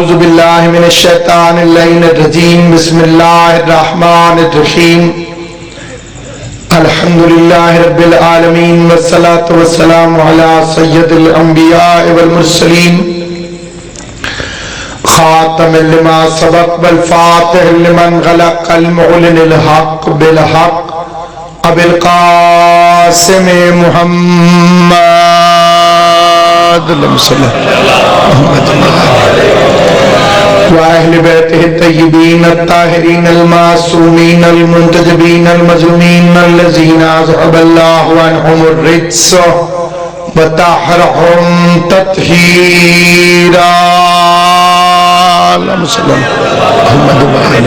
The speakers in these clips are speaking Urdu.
اعوذ باللہ من الشیطان اللعین الرجیم بسم اللہ الرحمن الرحیم الحمدللہ رب العالمین والصلاة والسلام علی سید الانبیاء والمرسلین خاتم لما سبق والفاتح لمن غلق المعلن الحق بالحق ابو القاسم محمد وأهل بيته الطيبين الطاهرين المعصومين المنتجبين المظلومين الذين أذهب الله عنهم الرجس وطهرهم تطهيرا اللهم صل على محمد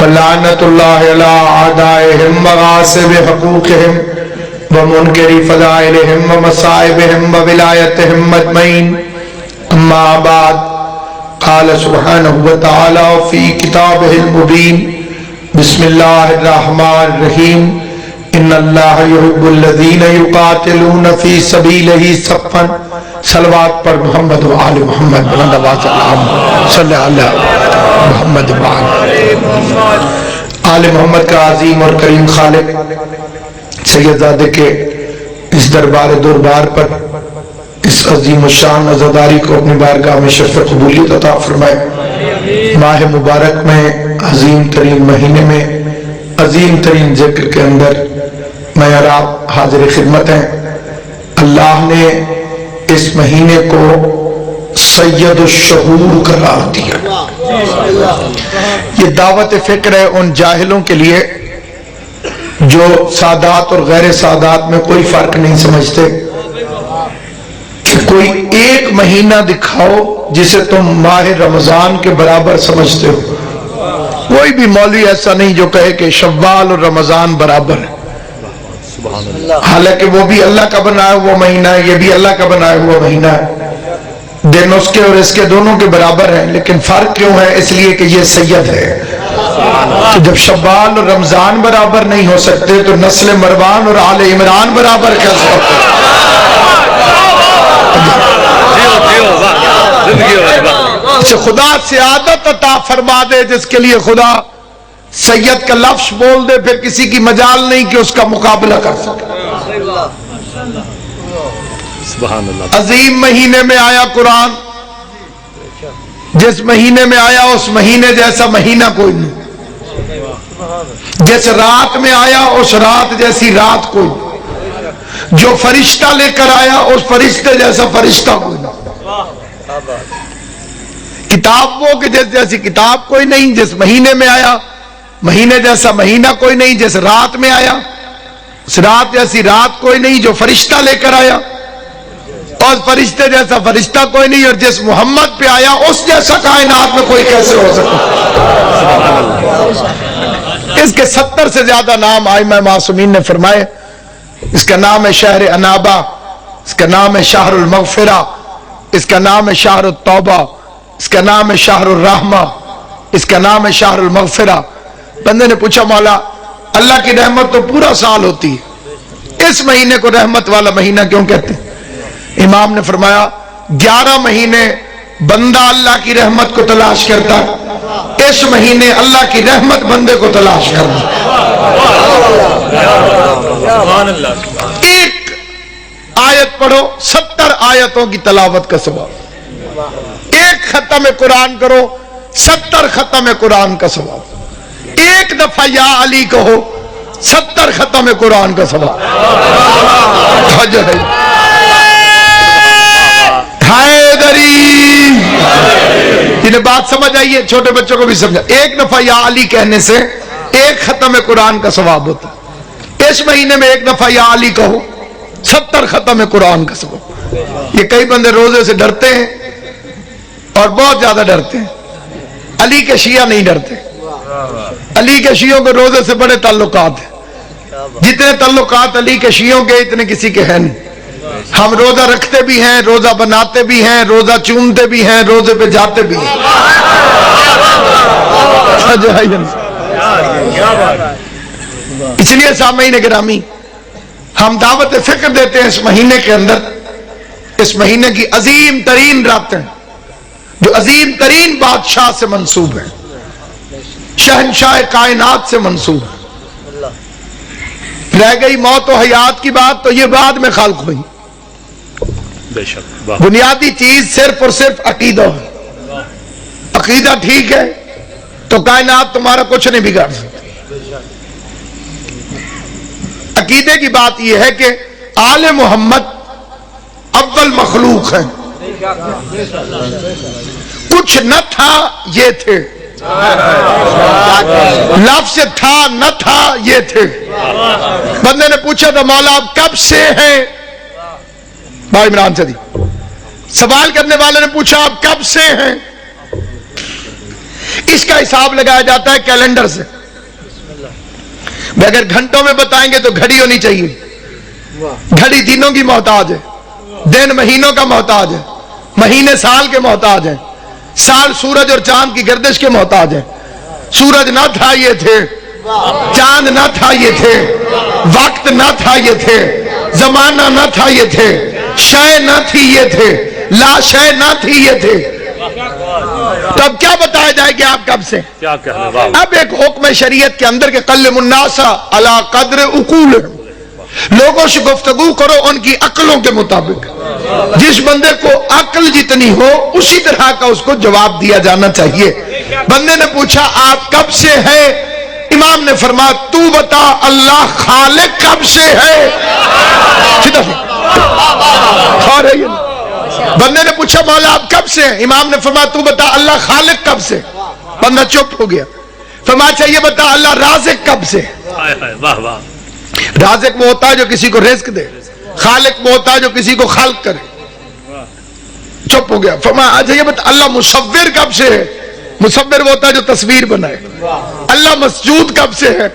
ولعنة الله على أعدائهم وغاصب حقوقهم ومنكر فضائلهم ومصائبهم وولايتهم أجمعين أما بعد قال سبحانه وتعالى في كتابه المبين بسم الله الرحمن الرحيم إن الله يحب الذين يقاتلون في سبيله صفا صلوات پر محمد و آل محمد بلند آواز صلی اللہ محمد و آل محمد کا عظیم اور کریم خالق سیدزادے کے اس دربار پر اس عظیم الشان عزاداری کو اپنی بارگاہ میں شرف قبولیت عطا فرمائے۔ ماہ مبارک میں عظیم ترین مہینے میں عظیم ترین ذکر کے اندر میں اور آپ حاضر خدمت ہیں۔ اللہ نے اس مہینے کو سید الشہور قرار دیا۔ یہ دعوت فکر ہے ان جاہلوں کے لیے جو سادات اور غیر سادات میں کوئی فرق نہیں سمجھتے کہ کوئی ایک مہینہ دکھاؤ جسے تم ماہ رمضان کے برابر سمجھتے ہو۔ کوئی بھی مولوی ایسا نہیں جو کہے کہ شوال اور رمضان برابر ہے، حالانکہ وہ بھی اللہ کا بنایا ہوا مہینہ ہے، یہ بھی اللہ کا بنایا ہوا مہینہ ہے، دن اس کے اور اس کے دونوں کے برابر ہیں، لیکن فرق کیوں ہے؟ اس لیے کہ یہ سید ہے۔ تو جب شوال اور رمضان برابر نہیں ہو سکتے تو نسل مروان اور آل عمران برابر کیسے ہوتے ہیں؟ خدا سعادت عطا فرما دے جس کے لیے خدا سید کا لفظ بول دے، پھر کسی کی مجال نہیں کہ اس کا مقابلہ کر سکے۔ عظیم مہینے میں آیا قرآن، جس مہینے میں آیا اس مہینے جیسا مہینہ کوئی نہیں، جس رات میں آیا اس رات جیسی رات کوئی نہیں، جو فرشتہ لے کر آیا اس فرشتے جیسا فرشتہ کوئی نہیں، کتاب وہ کہ جیسی کتاب کوئی نہیں، جس مہینے میں آیا مہینے جیسا مہینہ کوئی نہیں، جس رات میں آیا اس رات جیسی رات کوئی نہیں، جو فرشتہ لے کر آیا اور فرشتے جیسا فرشتہ کوئی نہیں، اور جس محمد پہ آیا اس جیسا کائنات میں کوئی کیسے ہو سکتا؟ اس کے 70 سے زیادہ نام ائمہ معصومین نے فرمائے۔ اس کا نام ہے شہر انابہ، اس کا نام ہے شہر المغفرہ، اس کا نام ہے شہر التوبہ، اس کا نام ہے شہر الرحمہ، اس کا نام ہے شہر المغفرہ۔ بندے نے پوچھا مولا اللہ کی رحمت تو پورا سال ہوتی ہے، اس مہینے کو رحمت والا مہینہ کیوں کہتے ہیں؟ امام نے فرمایا 11 مہینے بندہ اللہ کی رحمت کو تلاش کرتا ہے، اس مہینے اللہ کی رحمت بندے کو تلاش کرنا۔ ایک آیت پڑھو 70 آیتوں کی تلاوت کا ثواب، ایک ختم قرآن کرو 70 ختم قرآن کا ثواب، ایک دفعہ یا علی کہو 70 ختم قرآن کا ثواب۔ جنہیں بات سمجھ آئی ہے چھوٹے بچوں کو بھی سمجھا، ایک دفعہ یا علی کہنے سے ایک ختم قرآن کا ثواب ہوتا ہے۔ اس مہینے میں ایک دفعہ یا علی کہو 70 ختم قرآن کا ثواب۔ یہ کئی بندے روزے سے ڈرتے ہیں اور بہت زیادہ ڈرتے ہیں، علی کے شیعہ نہیں ڈرتے۔ علی کے شیعوں کے روزے سے بڑے تعلقات ہیں، جتنے تعلقات علی کے شیعوں کے اتنے کسی کے ہیں نہیں۔ ہم روزہ رکھتے بھی ہیں، روزہ بناتے بھی ہیں، روزہ چومتے بھی ہیں، روزے پہ جاتے بھی ہیں۔ اس لیے سامعین گرامی ہم دعوت فکر دیتے ہیں اس مہینے کے اندر، اس مہینے کی عظیم ترین راتیں جو عظیم ترین بادشاہ سے منسوب ہے، شہنشاہ کائنات سے منسوب ہے۔ رہ گئی موت و حیات کی بات، تو یہ بعد میں خلق ہوئی۔ بے شک، بنیادی چیز صرف اور صرف عقیدہ ہے۔ عقیدہ ٹھیک ہے تو کائنات تمہارا کچھ نہیں بگاڑ سکتی۔ عقیدے کی بات یہ ہے کہ آل محمد اول مخلوق ہے، کچھ نہ تھا یہ تھے، لفظ تھا نہ تھا یہ تھے۔ بندے نے پوچھا تھا مولا آپ کب سے ہیں، بھائی عمران سے دی سوال کرنے والے نے پوچھا آپ کب سے ہیں؟ اس کا حساب لگایا جاتا ہے کیلنڈر سے۔ اگر گھنٹوں میں بتائیں گے تو گھڑی ہونی چاہیے، گھڑی دنوں کی محتاج ہے، دن مہینوں کا محتاج ہے، مہینے سال کے محتاج ہیں، سال سورج اور چاند کی گردش کے محتاج ہیں۔ سورج نہ تھا یہ تھے، چاند نہ تھا یہ تھے، وقت نہ تھا یہ تھے، زمانہ نہ تھا یہ تھے، شے نہ تھی یہ تھے، لا شے نہ تھی یہ تھے۔ تو اب کیا بتایا جائے کہ آپ کب سے؟ کیا کہنا؟ اب ایک حکم شریعت کے اندر کہ قلم الناس علی قدر عقول، لوگوں سے گفتگو کرو ان کی عقلوں کے مطابق، جس بندے کو عقل جتنی ہو اسی طرح کا اس کو جواب دیا جانا چاہیے۔ بندے نے پوچھا آپ کب سے ہیں؟ امام نے فرمایا تو بتا اللہ خالق کب سے ہے؟ بندے نے پوچھا مولا آپ کب سے ہیں؟ امام نے فرمایا تو بتا اللہ خالق کب سے؟ بندہ چپ ہو گیا۔ فرمایا چاہیے بتا اللہ رازق کب سے؟ واہ واہ۔ رازق وہ ہوتا ہے جو کسی کو رزق دے، خالق وہ ہوتا ہے جو کسی کو خلق کرے۔ چپ ہو گیا۔ فرمایا اچھا یہ بتا اللہ مصور کب سے ہے؟ مصور وہ ہوتا ہے جو تصویر بنائے۔ اللہ مسجود کب سے ہے؟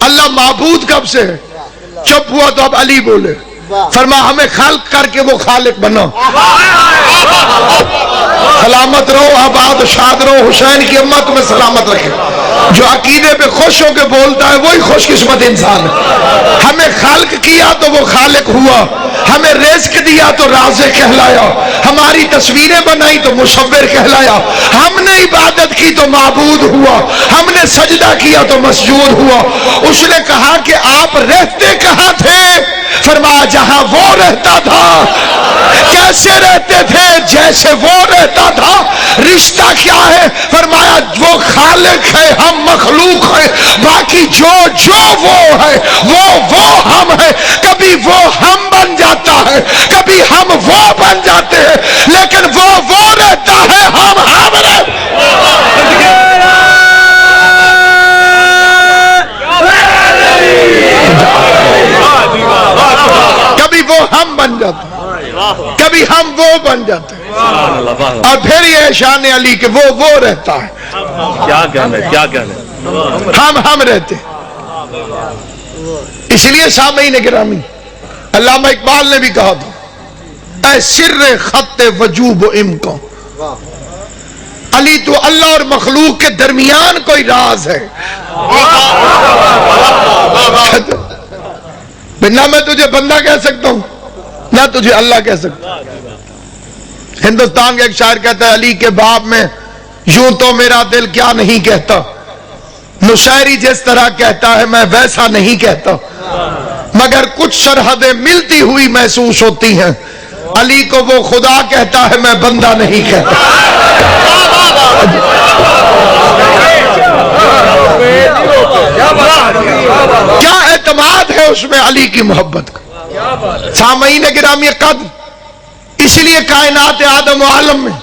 اللہ معبود کب سے ہے؟ چپ ہوا تو اب علی بولے، فرمایا ہمیں خلق کر کے وہ خالق بنا۔ سلامت رہو، آباد شاد رہو، حسین کی امت تمہیں سلامت رکھے۔ جو عقیدے پہ خوش ہو کے بولتا ہے وہی خوش قسمت انسان ہے۔ ہمیں خلق کیا تو وہ خالق ہوا، ہمیں رزق دیا تو رازق کہلایا، ہماری تصویریں بنائی تو مصور کہلایا، ہم نے عبادت کی تو معبود ہوا، ہم نے سجدہ کیا تو مسجود ہوا۔ اس نے کہا کہ آپ رہتے کہاں تھے؟ فرمایا جہاں وہ رہتا تھا۔ کیسے رہتے تھے؟ جیسے وہ رہتا تھا۔ رشتہ کیا ہے؟ فرمایا وہ خالق ہے ہم مخلوق ہے، باقی جو وہ ہے وہ ہم ہے۔ کبھی وہ ہم بن جاتا ہے، کبھی ہم وہ بن جاتے ہیں، لیکن وہ رہتا ہے ہم رہتے۔ کبھی وہ ہم بن جاتے ہیں، کبھی ہم وہ بن جاتے ہیں۔ اور پھر یہ شان علی کہ وہ رہتا ہے، کیا کہنا؟ ہم رہتے ہیں۔ اس لیے سامعین گرامی علامہ اقبال نے بھی کہا تھا اے سر خط وجوب و امکان، علی تو اللہ اور مخلوق کے درمیان کوئی راز ہے۔ نہ میں تجھے بندہ کہہ سکتا ہوں نہ تجھے اللہ کہہ سکتا ہوں۔ ہندوستان کا ایک شاعر کہتا ہے علی کے باب میں یوں تو میرا دل کیا نہیں کہتا، نشاعری جس طرح کہتا ہے میں ویسا نہیں کہتا، مگر کچھ سرحدیں ملتی ہوئی محسوس ہوتی ہیں، علی کو وہ خدا کہتا ہے میں بندہ نہیں کہتا۔ کیا اعتماد ہے اس میں علی کی محبت کا۔ سامعین گرامی قدر، اس لیے کائنات آدم و عالم میں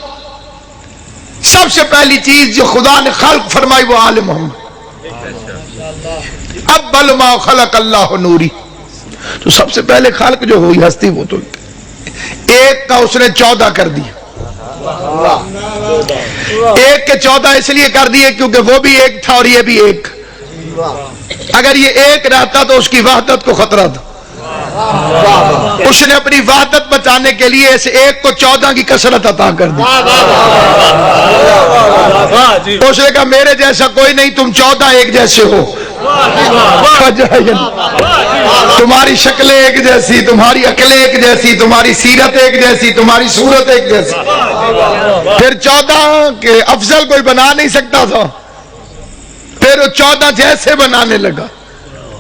سب سے پہلی چیز جو خدا نے خلق فرمائی وہ آل محمد۔ اول ما خلق اللہ نوری، تو سب سے پہلے خلق جو ہوئی ہستی وہ تو ایک کا اس نے 14 کر دیا۔ ایک کے 14 اس لیے کر دیے کیونکہ وہ بھی ایک تھا اور یہ بھی ایک۔ اگر یہ ایک رہتا تو اس کی وحدت کو خطرہ تھا۔ اس نے اپنی وحدت بچانے کے لیے اس ایک کو 14 کی کثرت عطا کر دی۔ اس نے کہا میرے جیسا کوئی نہیں، تم 14 ایک جیسے ہو، تمہاری شکلیں ایک جیسی، تمہاری عقلیں ایک جیسی، تمہاری سیرت ایک جیسی، تمہاری صورت ایک جیسی۔ پھر 14 کے افضل کوئی بنا نہیں سکتا تھا، پھر وہ 14 جیسے بنانے لگا۔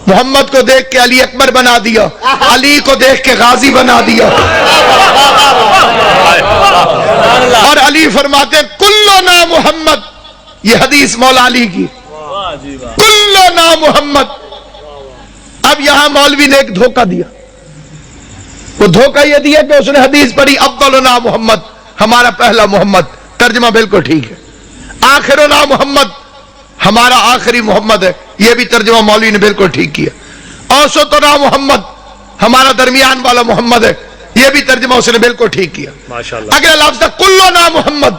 محمد کو دیکھ کے علی اکبر بنا دیا، علی کو دیکھ کے غازی بنا دیا، اور علی فرماتے ہیں کلنا محمد، یہ حدیث مولا علی کی، کلنا محمد۔ اب یہاں مولوی نے ایک دھوکہ دیا، وہ دھوکہ یہ دیا کہ اس نے حدیث پڑھی افضلنا محمد، ہمارا پہلا محمد، ترجمہ بالکل ٹھیک ہے۔ آخرنا محمد، ہمارا آخری محمد ہے، یہ بھی ترجمہ مولوی نے بالکل ٹھیک کیا۔ اوسطنا محمد، ہمارا درمیان والا محمد ہے، یہ بھی ترجمہ اس نے بالکل ٹھیک کیا۔ ماشاءاللہ۔ اگلا لفظ تھا کلنا محمد،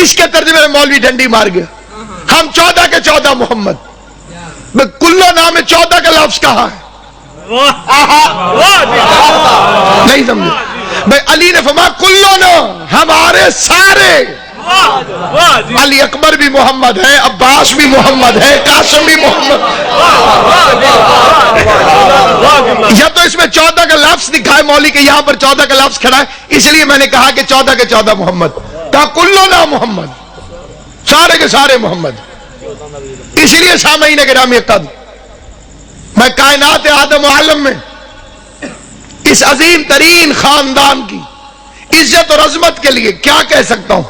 اس کے ترجمے میں مولوی ڈنڈی مار گیا، ہم 14 کے 14 محمد۔ کلنا میں 14 کا لفظ کہاں ہے؟ نہیں سمجھے بھائی؟ علی نے فرمایا کلنا، ہمارے سارے۔ علی اکبر بھی محمد ہے، عباس بھی محمد ہے، قاسم بھی محمد۔ یا تو اس میں 14 کا لفظ دکھائے مولوی کے، یہاں پر 14 کا لفظ کھڑا ہے، اس لیے میں نے کہا کہ 14 کے 14 محمد، کہا کلنا محمد، سارے کے سارے محمد۔ اس لیے سامعین گرامی قدر، میں کائنات آدم و عالم میں اس عظیم ترین خاندان کی عزت اور عظمت کے لیے کیا کہہ سکتا ہوں؟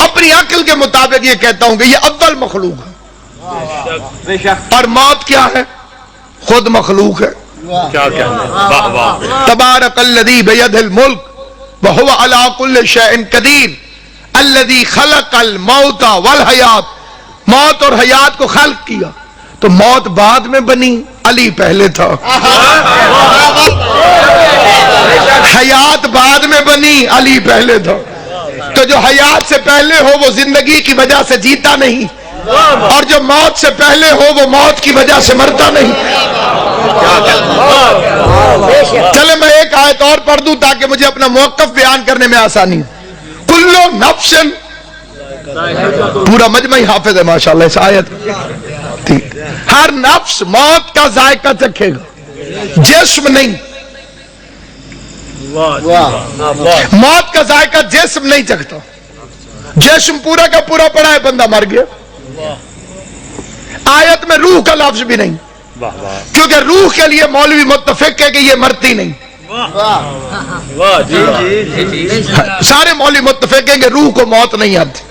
اپنی عقل کے مطابق یہ کہتا ہوں کہ یہ اول مخلوق ہے، اور موت کیا ہے؟ خود مخلوق ہے۔ کیا کہنا ہے، واہ واہ۔ تبارک الذی بیدہ الملک وہو علی کل شیء قدیر الذی خلق الموت والحیات، موت اور حیات کو خلق کیا۔ تو موت بعد میں بنی، علی پہلے تھا۔ حیات بعد میں بنی، علی پہلے تھا۔ تو جو حیات سے پہلے ہو وہ زندگی کی وجہ سے جیتا نہیں، اور جو موت سے پہلے ہو وہ موت کی وجہ سے مرتا نہیں۔ چلے میں ایک آیت اور پڑھ دوں تاکہ مجھے اپنا موقف بیان کرنے میں آسانی ہو۔ کلو نفس، پورا مجمع ہی حافظ ہے ماشاءاللہ اس آیت ٹھیک۔ ہر نفس موت کا ذائقہ چکھے گا، جسم نہیں۔ موت کا ذائقہ جسم نہیں چکھتا، جسم پورا کا پورا پڑا ہے، بندہ مر گیا۔ آیت میں روح کا لفظ بھی نہیں، کیونکہ روح کے لیے مولوی متفق ہے کہ یہ مرتی نہیں۔ سارے مولوی متفق ہیں کہ روح کو موت نہیں آتی۔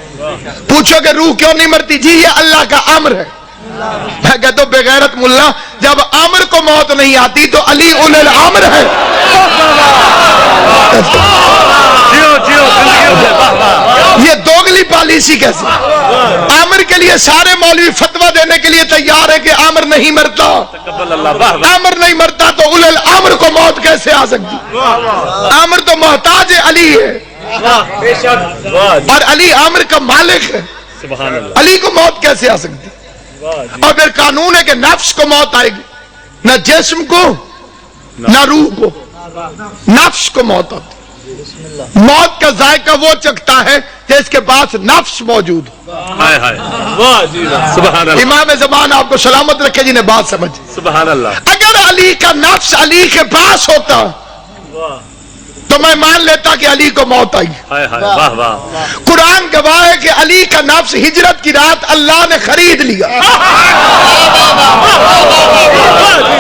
پوچھو کہ روح کیوں نہیں مرتی؟ جی یہ اللہ کا امر ہے۔ میں کہتا ہوں بے غیرت ملا، جب امر کو موت نہیں آتی تو علی اول الامر ہے۔ یہ دوگلی پالیسی کیسے؟ امر کے لیے سارے مولوی فتویٰ دینے کے لیے تیار ہے کہ امر نہیں مرتا، امر نہیں مرتا تو اول الامر کو موت کیسے آ سکتی؟ امر تو محتاج علی ہے، اور علی امر کا مالک ہے، علی کو موت کیسے آ سکتی؟ اور پھر قانون ہے کہ نفس کو موت آئے گی، نہ جسم کو نہ روح کو، نفس کو موت آتی۔ موت کا ذائقہ وہ چکھتا ہے جس کے پاس نفس موجود ہو۔ امام زمان آپ کو سلامت رکھے جی نے بات سمجھ۔ سبحان اللہ۔ اگر علی کا نفس علی کے پاس ہوتا تو میں مان لیتا کہ علی کو موت آئی۔ واہ واہ۔ قرآن گواہ ہے کہ علی کا نفس ہجرت کی رات اللہ نے خرید لیا۔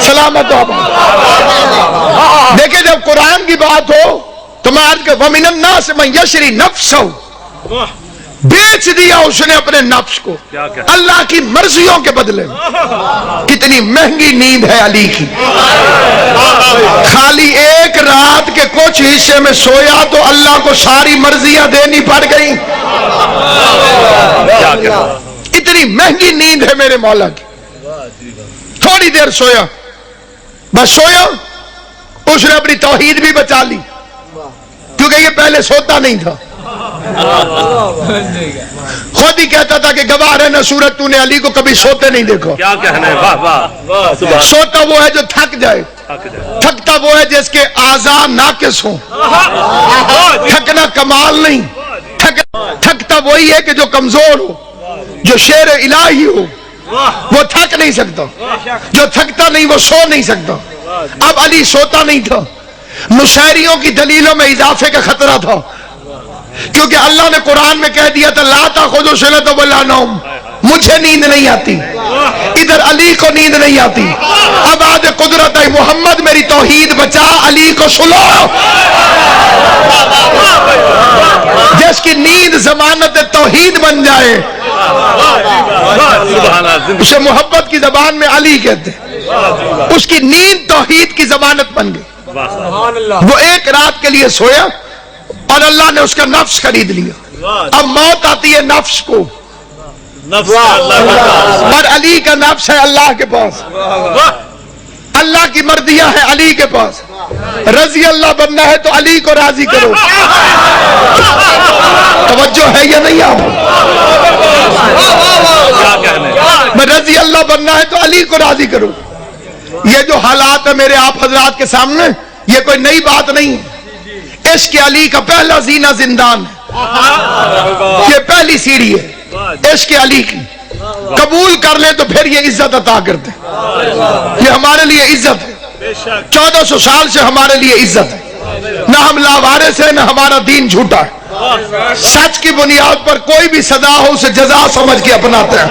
سلامت ہو۔ دیکھیں جب قرآن کی بات ہو تو میں آج کہ وَمِنَ النَّاسِ مَن يَشْرِي نَفْسَهُ، بیچ دیا اس نے اپنے نفس کو اللہ کی مرضیوں کے بدلے میں۔ کتنی مہنگی نیند ہے علی کی، خالی ایک رات کے کچھ حصے میں سویا تو اللہ کو ساری مرضیاں دینی پڑ گئی۔ اتنی مہنگی نیند ہے میرے مولا کی۔ تھوڑی دیر سویا، بس سویا، اس نے اپنی توحید بھی بچا لی، کیونکہ یہ پہلے سوتا نہیں تھا۔ خود ہی کہتا تھا کہ گواہ رہنا سورت تو نے علی کو کبھی سوتے نہیں دیکھا۔ کیا کہنا ہے، واہ واہ۔ سوتا وہ ہے جو تھک جائے، تھکتا وہ ہے جس کے اعضاء ناقص ہوں۔ تھکنا کمال نہیں، تھکتا وہی ہے کہ جو کمزور ہو، جو شیر الہی ہو وہ تھک نہیں سکتا، جو تھکتا نہیں وہ سو نہیں سکتا۔ اب علی سوتا نہیں تھا، نصیریوں کی دلیلوں میں اضافے کا خطرہ تھا، کیونکہ اللہ نے قرآن میں کہہ دیا تھا لا تأخذہ سنۃ ولا نوم، مجھے نیند نہیں آتی، ادھر علی کو نیند نہیں آتی۔ اب آج قدرت ہے محمد میری توحید بچا، علی کو سلو، جس کی نیند ضمانت توحید بن جائے اسے محبت کی زبان میں علی کہتے ہیں، اس کی نیند توحید کی ضمانت بن گئی۔ وہ ایک رات کے لیے سویا اور اللہ نے اس کا نفس خرید لیا۔ اب موت آتی ہے نفس کو، اور علی کا نفس ہے اللہ کے پاس، اللہ کی مردیاں ہے علی کے پاس۔ رضی اللہ بننا ہے تو علی کو راضی کرو۔ توجہ ہے یا نہیں آپ؟ میں رضی اللہ بننا ہے تو علی کو راضی کرو۔ یہ جو حالات ہے میرے آپ حضرات کے سامنے، یہ کوئی نئی بات نہیں ہے۔ عشق علی کا پہلا زینہ زندان ہے، یہ پہلی سیڑھی ہے عشق علی کی۔ قبول کر لیں تو پھر یہ عزت عطا کرتے ہیں، یہ ہمارے لیے عزت ہے۔ 1400 سال سے ہمارے لیے عزت ہے، نہ ہم لاوارث ہیں، نہ ہمارا دین جھوٹا ہے۔ سچ کی بنیاد پر کوئی بھی سزا ہو اسے جزا سمجھ کے اپناتے ہیں۔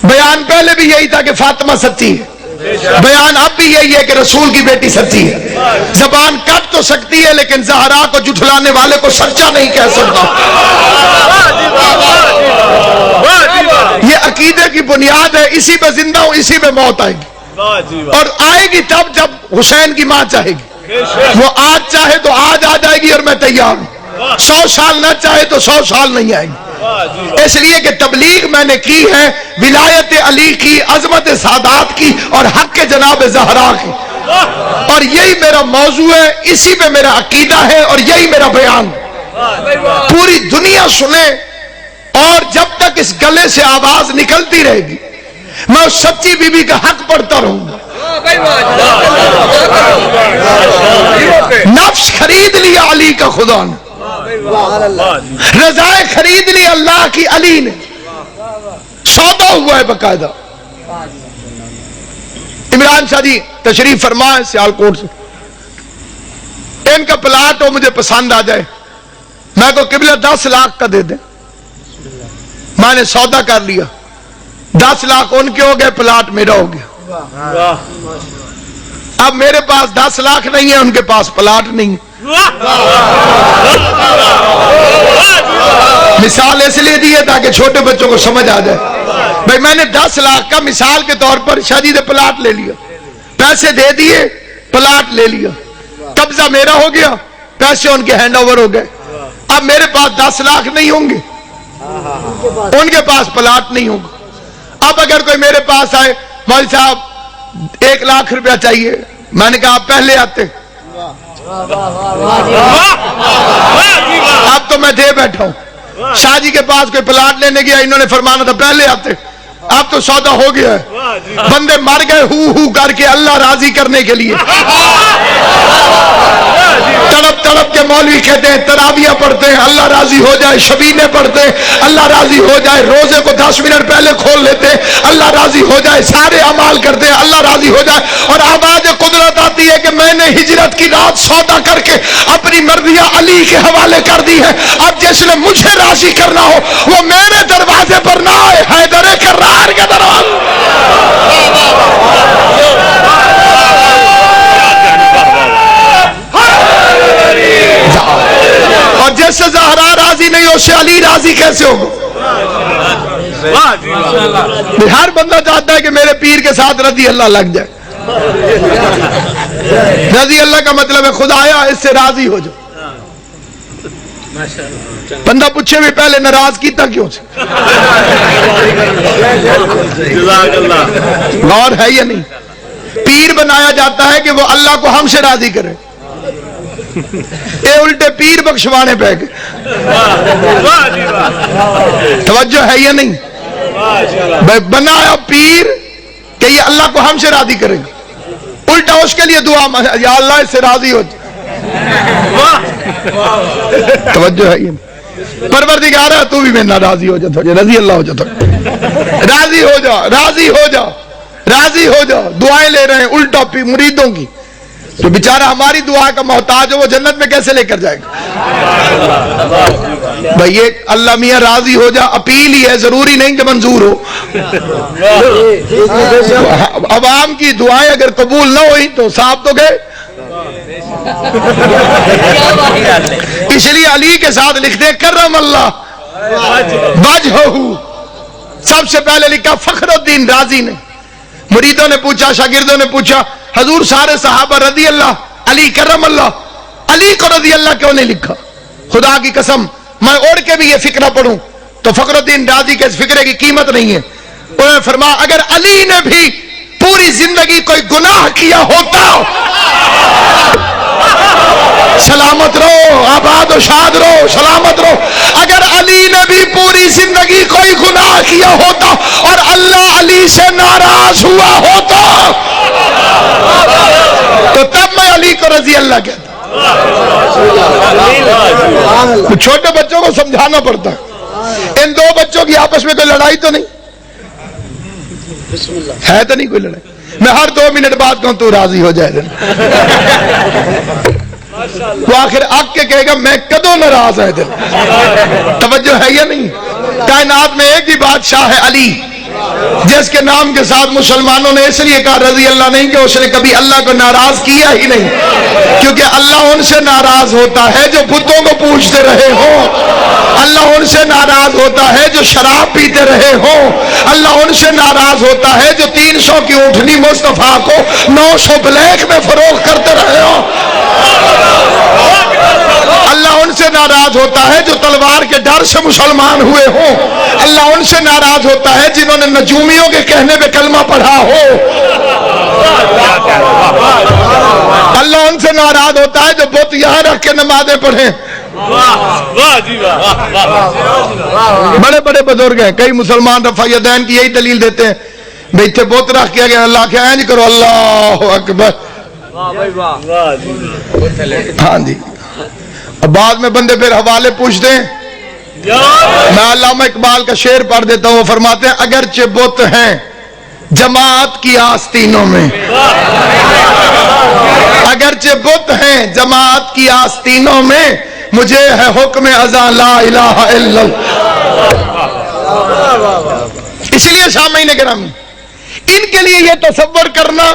بیان پہلے بھی یہی تھا کہ فاطمہ سچی ہے، بیان اب بھی یہی ہے کہ رسول کی بیٹی سچی ہے۔ زبان کٹ تو سکتی ہے لیکن زہرا کو جھٹلانے والے کو سچا نہیں کہہ سکتا۔ یہ عقیدے کی بنیاد ہے، اسی پہ زندہ ہوں، اسی پہ موت آئے گی، اور آئے گی تب جب حسین کی ماں چاہے گی۔ وہ آج چاہے تو آج آ جائے گی اور میں تیار ہوں، 100 سال نہ چاہے تو 100 سال نہیں آئے گی۔ اس لیے کہ تبلیغ میں نے کی ہے ولایت علی کی، عظمت سادات کی اور حق جناب زہرا کی، اور یہی میرا موضوع ہے، اسی پہ میرا عقیدہ ہے اور یہی میرا بیان۔ پوری دنیا سنے اور جب تک اس گلے سے آواز نکلتی رہے گی میں اس سچی بی بی کا حق پڑھتا رہوں گا۔ نفس خرید لیا علی کا خدا نے، رضائے خرید لی اللہ کی علی نے، سودا ہوا ہے باقاعدہ۔ عمران شاہ جی تشریف فرمائے سیالکوٹ سے، ان کا پلاٹ ہو مجھے پسند آ جائے، میں کو قبلہ 10 لاکھ کا دے دیں۔ میں نے سودا کر لیا، 10 لاکھ ان کے ہو گئے، پلاٹ میرا ہو گیا۔ اب میرے پاس 10 لاکھ نہیں ہے، ان کے پاس پلاٹ نہیں ہے۔ مثال اس لیے دی ہے تاکہ چھوٹے بچوں کو سمجھ آ جائے۔ بھائی میں نے 10 لاکھ کا مثال کے طور پر شادی نے پلاٹ لے لیا، پیسے دے دیے، پلاٹ لے لیا، قبضہ میرا ہو گیا، پیسے ان کے ہینڈ اوور ہو گئے۔ اب میرے پاس 10 لاکھ نہیں ہوں گے، ان کے پاس پلاٹ نہیں ہوگا۔ اب اگر کوئی میرے پاس آئے، مولوی صاحب 1 لاکھ روپیہ چاہیے، میں نے کہا آپ پہلے آتے، اب تو میں دے بیٹھا ہوں۔ شاہ جی کے پاس کوئی پلاٹ لینے گیا، انہوں نے فرمانا تھا پہلے آتے، اب تو سودا ہو گیا ہے۔ بندے مر گئے ہو کر کے اللہ راضی کرنے کے لیے، تڑپ تڑپ کے مولوی کہتے ہیں تراویح پڑھتے ہیں اللہ راضی ہو جائے، شبینے پڑھتے ہیں اللہ راضی ہو جائے، روزے کو 10 منٹ پہلے کھول لیتے ہیں اللہ راضی ہو جائے، سارے اعمال کرتے ہیں اللہ راضی ہو جائے، اور آواز قدرت آتی ہے کہ میں نے ہجرت کی رات سودا کر کے اپنی مرضیاں علی کے حوالے کر دی ہے، اب جس نے مجھے راضی کرنا ہو وہ میرے دروازے پر نہ آئے، حیدر کرار کے دروازے۔ اور جس سے زہرا راضی نہیں ہو سے علی راضی کیسے ہوگا؟ ہر بندہ چاہتا ہے کہ میرے پیر کے ساتھ رضی اللہ لگ جائے۔ رضی اللہ کا مطلب ہے خدایا اس سے راضی ہو جاؤ۔ بندہ پوچھے بھی پہلے ناراض کیتا کیوں سے؟ غور ہے یا نہیں؟ پیر بنایا جاتا ہے کہ وہ اللہ کو ہم سے راضی کرے، اے الٹے پیر بخشوانے پہ گئے۔ توجہ ہے یا نہیں؟ بنایا پیر کہ یہ اللہ کو ہم سے راضی کرے گا، الٹا اس کے لیے دعا یا اللہ اس سے راضی ہو جائے۔ توجہ ہے یہ پروردگار ہے تو بھی میں ناراضی ہو جاتا، رضی اللہ ہو جاتا، راضی ہو جا، راضی ہو جا، راضی ہو جا، دعائیں لے رہے ہیں الٹا مریدوں کی۔ جو بیچارہ ہماری دعا کا محتاج ہو وہ جنت میں کیسے لے کر جائے گا؟ بھئی یہ اللہ میاں راضی ہو جا اپیل ہی ہے، ضروری نہیں کہ منظور ہو۔ عوام کی دعائیں اگر قبول نہ ہوئی تو صاحب تو گئے۔ اس لیے علی کے ساتھ لکھتے کرم اللہ وجہہ، سب سے پہلے لکھا فخر الدین رازی نے۔ مریدوں نے پوچھا، شاگردوں نے پوچھا، حضور سارے صحابہ رضی اللہ، علی کرم اللہ، علی کو رضی اللہ کیوں نہیں لکھا؟ خدا کی قسم میں اوڑھ کے بھی یہ فقرہ پڑھوں تو فخر الدین رازی کے اس فقرے کی قیمت نہیں ہے۔ انہوں نے فرمایا اگر علی نے بھی پوری زندگی کوئی گناہ کیا ہوتا، سلامت رہو، آباد و شاد رہو، سلامت رہو، اگر علی نے بھی پوری زندگی کوئی گناہ کیا ہوتا اور اللہ علی سے ناراض ہوا ہوتا تو تب میں علی کو رضی اللہ کہتا۔ چھوٹے بچوں کو سمجھانا پڑتا ہے، ان دو بچوں کی آپس میں کوئی لڑائی تو نہیں ہے، تو نہیں کوئی لڑائی؟ میں ہر 2 منٹ بعد کہوں تو راضی ہو جائے، وہ آخر آگ کے کہے گا میں کدوں ناراض ہے دل۔ توجہ ہے یا نہیں؟ کائنات میں ایک ہی بادشاہ ہے علی، جس کے نام کے ساتھ مسلمانوں نے اس لیے کہا رضی اللہ نہیں کہ اس نے کبھی اللہ کو ناراض کیا ہی نہیں، کیونکہ اللہ ان سے ناراض ہوتا ہے جو بتوں کو پوجتے رہے ہوں، اللہ ان سے ناراض ہوتا ہے جو شراب پیتے رہے ہوں، اللہ ان سے ناراض ہوتا ہے جو 300 کی اونٹنی مصطفیٰ کو 900 بلیک میں فروخت کرتے رہے ہوں، اللہ ان سے ناراض ہوتا ہے جو تلوار کے ڈر سے مسلمان ہوئے ہوں، اللہ ان سے ناراض ہوتا ہے جنہوں نے نجومیوں کے کہنے پہ کلمہ پڑھا ہو، اللہ ان سے ناراض ہوتا ہے جو بت یہاں رکھ کے نمازیں پڑھیں۔ بڑے بڑے بزرگ ہیں، کئی مسلمان رفع یدین کی یہی دلیل دیتے ہیں، بھئی تھے بت رکھ کیا گیا، اللہ کے اینج کرو اللہ اکبر۔ ہاں جی، اب بعد میں بندے پھر حوالے پوچھتے ہیں۔ میں علامہ اقبال کا شعر پڑھ دیتا ہوں، وہ فرماتے ہیں اگرچہ بت ہیں جماعت کی آستینوں میں، اگرچہ بت ہیں جماعت کی آستینوں میں، مجھے ہے حکم اذان لا الہ الا اللہ۔ اس لیے سامعین کرام، ان کے لیے یہ تصور کرنا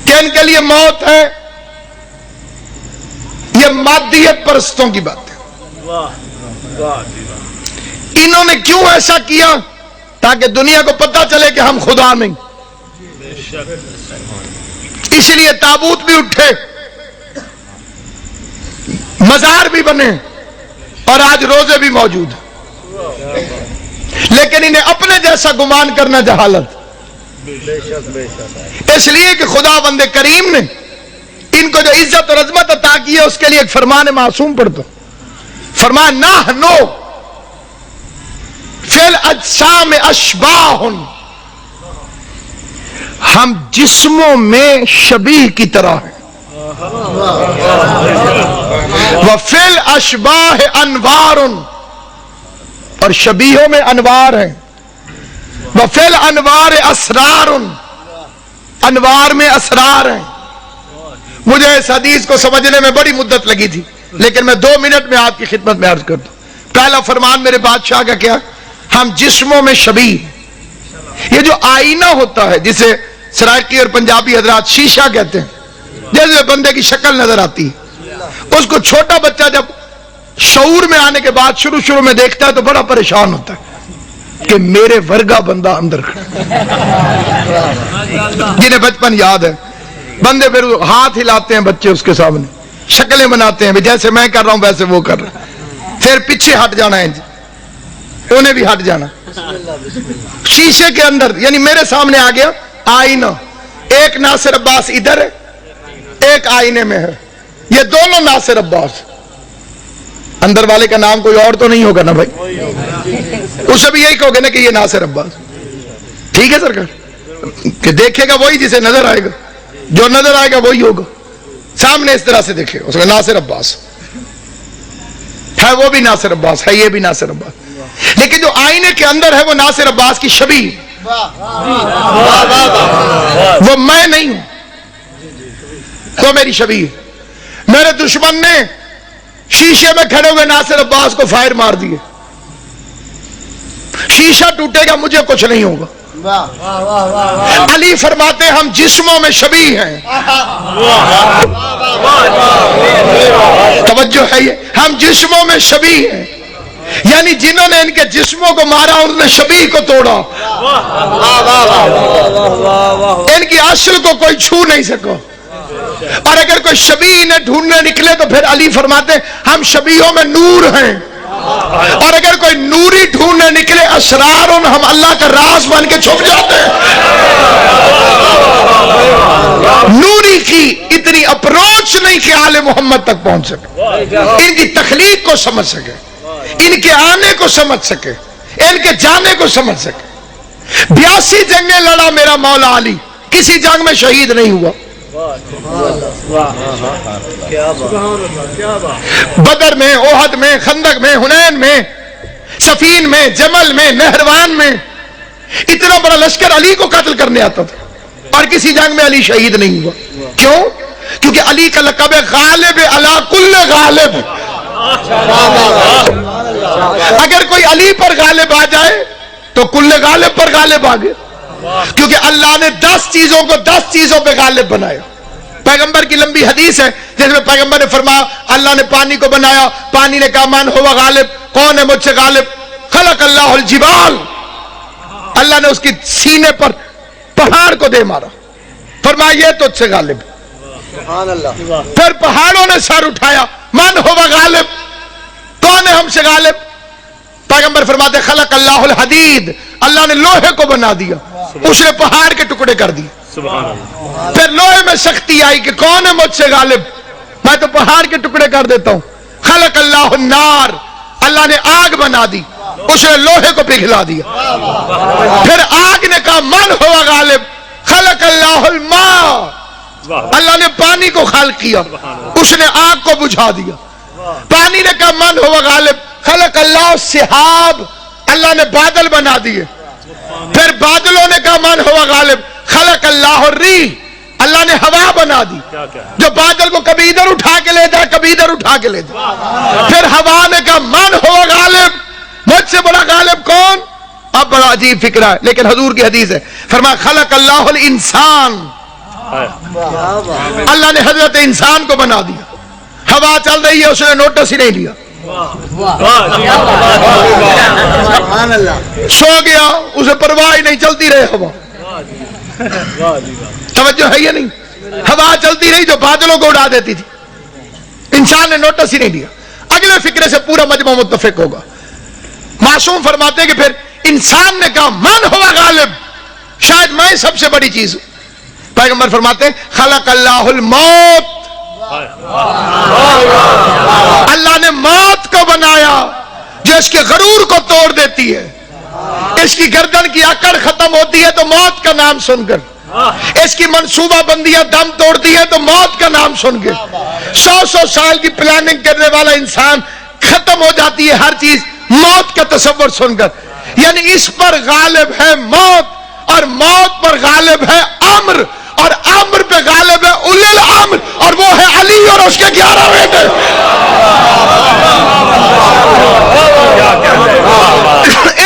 کہ ان کے لیے موت ہے، یہ مادیت پرستوں کی بات ہے۔ انہوں نے کیوں ایسا کیا؟ تاکہ دنیا کو پتہ چلے کہ ہم خدا نہیں۔ اس لیے تابوت بھی اٹھے، مزار بھی بنے، اور آج روزے بھی موجود ہیں، لیکن انہیں اپنے جیسا گمان کرنا جہالت۔ اس لیے کہ خدا بند کریم نے ان کو جو عزت اور عظمت عطا کی ہے اس کے لیے ایک فرمان معصوم پڑھ دو، فرمایا نحنو فی الاجسام اشباہ، ہم جسموں میں شبیہ کی طرح ہیں، وفی الاشباہ انوار، اور شبیہوں میں انوار ہیں، وفی الانوار اسرار، انوار میں اسرار ہیں۔ مجھے اس حدیث کو سمجھنے میں بڑی مدت لگی تھی، لیکن میں 2 منٹ میں آپ کی خدمت میں عرض کر دوں۔ پہلا فرمان میرے بادشاہ کا کیا؟ ہم جسموں میں شبیہ۔ یہ جو آئینہ ہوتا ہے جسے سرائکی اور پنجابی حضرات شیشہ کہتے ہیں، جیسے بندے کی شکل نظر آتی ہے، اس کو چھوٹا بچہ جب شعور میں آنے کے بعد شروع میں دیکھتا ہے تو بڑا پریشان ہوتا ہے کہ میرے ورگا بندہ اندر کھڑا۔ جنہیں بچپن یاد ہے، بندے پھر ہاتھ ہلاتے ہیں بچے اس کے سامنے، شکلیں بناتے ہیں، جیسے میں کر رہا ہوں ویسے وہ کر رہا ہے، پھر پیچھے ہٹ جانا ہے، انہیں بھی ہٹ جانا۔ شیشے کے اندر یعنی میرے سامنے آ گیا آئینہ، ایک ناصر عباس ادھر ہے، ایک آئینے میں ہے، یہ دونوں ناصر عباس۔ اندر والے کا نام کوئی اور تو نہیں ہوگا نا بھائی؟ اسے بھی یہی کہو گے نا کہ یہ ناصر عباس، ٹھیک ہے سرکار؟ کہ دیکھے گا وہی جسے نظر آئے گا، جو نظر آئے گا وہی ہوگا، سامنے اس طرح سے دیکھے اس کا ناصر عباس ہے، وہ بھی ناصر عباس ہے، یہ بھی ناصر عباس، لیکن جو آئینے کے اندر ہے وہ ناصر عباس کی شبیہ، وہ میں نہیں ہوں، تو میری شبیہ ہے۔ میرے دشمن نے شیشے میں کھڑے ہوئے ناصر عباس کو فائر مار دیے، شیشہ ٹوٹے گا مجھے کچھ نہیں ہوگا۔ علی فرماتے ہم جسموں میں شبیہ ہیں، توجہ ہے یہ، ہم جسموں میں شبیہ ہیں، یعنی جنہوں نے ان کے جسموں کو مارا انہوں نے شبیہ کو توڑا، ان کی اصل کو کوئی چھو نہیں سکا۔ اور اگر کوئی شبیہ نے ڈھونڈنے نکلے تو پھر علی فرماتے ہم شبیہوں میں نور ہیں، اور اگر کوئی نوری ڈھونڈنے نکلے اسرار ہم اللہ کا راز بن کے چھپ جاتے ہیں۔ نوری کی اتنی اپروچ نہیں کہ آل محمد تک پہنچ سکے، ان کی تخلیق کو سمجھ سکے، ان کے آنے کو سمجھ سکے، ان کے جانے کو سمجھ سکے۔ 82 جنگیں لڑا میرا مولا علی، کسی جنگ میں شہید نہیں ہوا۔ بدر میں، احد میں، خندق میں، حنین میں، صفین میں، جمل میں، نہروان میں اتنا بڑا لشکر علی کو قتل کرنے آتا تھا، اور کسی جنگ میں علی شہید نہیں ہوا۔ کیوں؟ کیونکہ علی کا لقب ہے غالب علی کل غالب۔ اگر کوئی علی پر غالب آ جائے تو کل غالب پر غالب آ گئے، کیونکہ اللہ نے 10 چیزوں کو 10 چیزوں پہ غالب بنایا۔ پیغمبر کی لمبی حدیث ہے جس میں پیغمبر نے فرمایا اللہ نے پانی کو بنایا، پانی نے کہا من ہوا غالب، کون ہے مجھ سے غالب؟ خلق اللہ الجبال، اللہ نے اس کی سینے پر پہاڑ کو دے مارا، فرمایا یہ تجھ سے غالب۔ پھر پہاڑوں نے سر اٹھایا، من ہوا غالب، کون ہے ہم سے غالب؟ پیغمبر فرماتے خلق اللہ الحدید، اللہ نے لوہے کو بنا دیا، اس نے پہاڑ کے ٹکڑے کر دیے۔ پھر لوہے میں سختی آئی کہ کون ہے مجھ سے غالب؟ میں تو پہاڑ کے ٹکڑے کر دیتا ہوں۔ خلق اللہ النار، اللہ نے آگ بنا دی، اس نے لوہے کو پگھلا دیا۔ پھر آگ نے کہا من ہوا غالب، خلق اللہ الماء، اللہ نے پانی کو خلق کیا، اس نے آگ کو بجھا دیا۔ پانی نے کہا من ہوا غالب، خلق اللہ السحاب، اللہ نے بادل بنا دیے۔ پھر بادلوں نے کہا من ہوا غالب، خلق اللہ الریح، اللہ نے ہوا بنا دی جو بادل کو کبھی ادھر اٹھا کے لے جائے کبھی ادھر اٹھا کے لے جائے۔ پھر ہوا نے کہا من ہوا غالب، مجھ سے بڑا غالب کون؟ اب بڑا عجیب فکرہ ہے لیکن حضور کی حدیث ہے، فرمایا خلق اللہ الانسان، اللہ نے حضرت انسان کو بنا دیا۔ ہوا چل رہی ہے، اس نے نوٹس ہی نہیں لیا، سو گیا، اسے پرواہ ہی نہیں، چلتی رہے ہوا۔ توجہ ہے یا نہیں؟ ہوا چلتی رہی جو بادلوں کو اڑا دیتی تھی، انسان نے نوٹس ہی نہیں لیا۔ اگلے فکرے سے پورا مجمع متفق ہوگا۔ معصوم فرماتے ہیں کہ پھر انسان نے کہا من ہوا غالب، شاید میں سب سے بڑی چیز ہوں۔ پیغمبر فرماتے ہیں خلق اللہ الموت، اللہ نے موت کو بنایا جو اس کے غرور کو توڑ دیتی ہے۔ اس کی گردن کی اکڑ ختم ہوتی ہے تو موت کا نام سن کر، اس کی منصوبہ بندیاں دم توڑتی ہے تو موت کا نام سن کے، 100 سال کی پلاننگ کرنے والا انسان ختم ہو جاتی ہے ہر چیز موت کا تصور سن کر۔ یعنی اس پر غالب ہے موت، اور موت پر غالب ہے امر، اور امر پہ غالب ہے اولی الامر، اور وہ ہے علی اور اس کے 11 بیٹے۔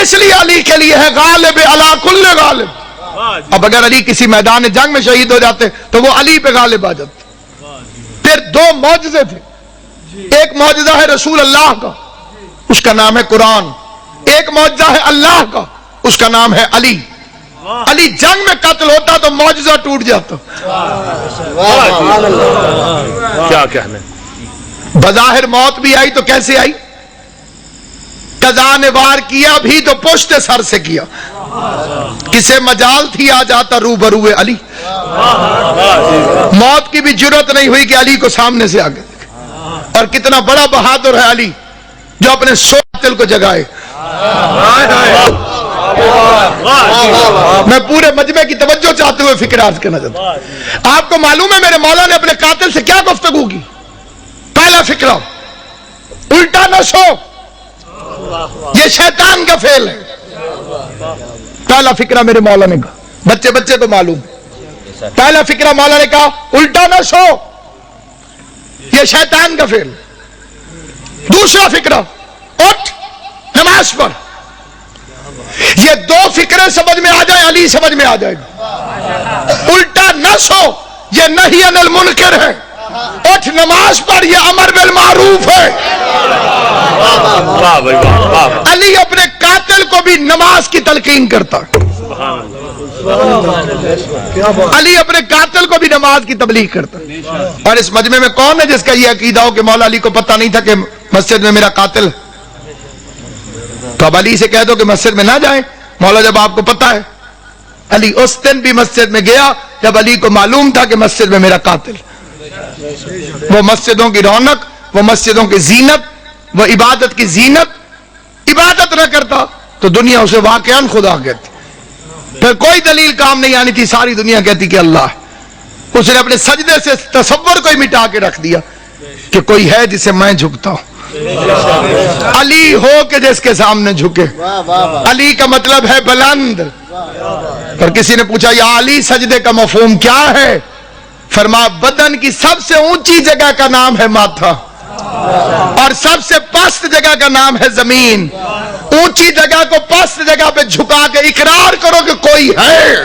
اس لیے علی کے لیے ہے غالب علی کل غالب۔ اب اگر علی کسی میدان جنگ میں شہید ہو جاتے تو وہ علی پہ غالب آ جاتے۔ پھر 2 معجزے تھے، ایک معجزہ ہے رسول اللہ کا، اس کا نام ہے قرآن، ایک معجزہ ہے اللہ کا، اس کا نام ہے علی۔ علی جنگ میں قتل ہوتا تو معجزہ ٹوٹ جاتا۔ کیا کہنے، بظاہر موت بھی آئی تو کیسے آئی؟ قضا نے وار کیا بھی تو پشت سر سے کیا، کسے مجال تھی آ جاتا روبرو علی۔ موت کی بھی جرت نہیں ہوئی کہ علی کو سامنے سے آگے دیکھے۔ اور کتنا بڑا بہادر ہے علی جو اپنے سو قاتل کو جگائے۔ میں پورے مجمع کی توجہ چاہتے ہوئے فکر عرض کرنا چاہتا ہوں۔ آپ کو معلوم ہے میرے مولا نے اپنے قاتل سے کیا گفتگو کی؟ پہلا فکرہ الٹا نہ سو، یہ شیطان کا فعل ہے۔ پہلا فکرہ میرے مولا نے کہا، بچے کو معلوم، پہلا فکرہ مولا نے کہا الٹا نہ سو، یہ شیطان کا فعل. دوسرا فکرہ اٹھ نماز پڑھ. یہ دو فکریں سمجھ میں آ جائیں علی سمجھ میں آ جائے گا. الٹا نہ سو یہ نہی عن المنکر ہے. اٹھ نماز پڑھ یہ امر بالمعروف ہے. واہ بھائی واہ. علی اپنے قاتل کو بھی نماز کی تلقین کرتا. علی اپنے قاتل کو بھی نماز کی تبلیغ کرتا. اور اس مجمع میں کون ہے جس کا یہ عقیدہ ہو کہ مولا علی کو پتہ نہیں تھا کہ مسجد میں میرا قاتل؟ تو اب علی سے کہہ دو کہ مسجد میں نہ جائیں. مولا جب آپ کو پتہ ہے. علی اس دن بھی مسجد میں گیا جب علی کو معلوم تھا کہ مسجد میں میرا قاتل. وہ مسجدوں کی رونق, وہ مسجدوں کی زینت, وہ عبادت کی زینت عبادت نہ کرتا تو دنیا اسے واقعاً خدا کہتی. پھر کوئی دلیل کام نہیں آنی تھی, ساری دنیا کہتی کہ اللہ. اس نے اپنے سجدے سے تصور کو ہی مٹا کے رکھ دیا کہ کوئی ہے جسے میں جھکتا ہوں. علی ہو کہ جس کے سامنے جھکے. علی کا مطلب ہے بلند. اور کسی نے پوچھا یا علی سجدے کا مفہوم کیا ہے؟ فرمایا بدن کی سب سے اونچی جگہ کا نام ہے ماتھا اور سب سے پست جگہ کا نام ہے زمین. اونچی جگہ کو پست جگہ پہ جھکا کے اقرار کرو کہ کوئی ہے.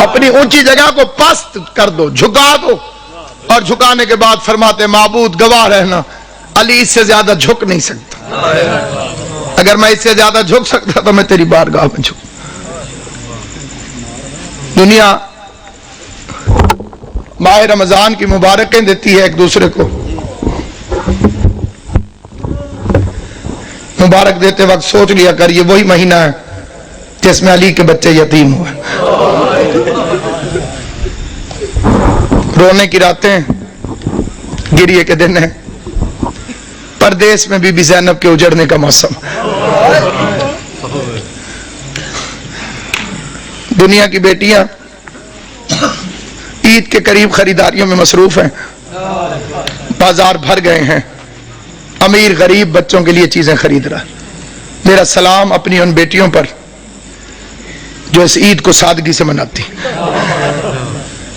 اپنی اونچی جگہ کو پست کر دو, جھکا دو. اور جھکانے کے بعد فرماتے معبود گواہ رہنا علی اس سے زیادہ جھک نہیں سکتا. اگر میں اس سے زیادہ جھک سکتا تو میں تیری بارگاہ میں جھک. دنیا ماہ رمضان کی مبارکیں دیتی ہے ایک دوسرے کو. مبارک دیتے وقت سوچ لیا کر یہ وہی مہینہ ہے جس میں علی کے بچے یتیم ہوئے. رونے کی راتیں, گریے کے دن ہیں. پردیس میں بی بی زینب کے اجڑنے کا موسم. دنیا کی بیٹیاں عید کے قریب خریداریوں میں مصروف ہیں. بازار بھر گئے ہیں. امیر غریب بچوں کے لیے چیزیں خرید رہا. میرا سلام اپنی ان بیٹیوں پر جو اس عید کو سادگی سے مناتی.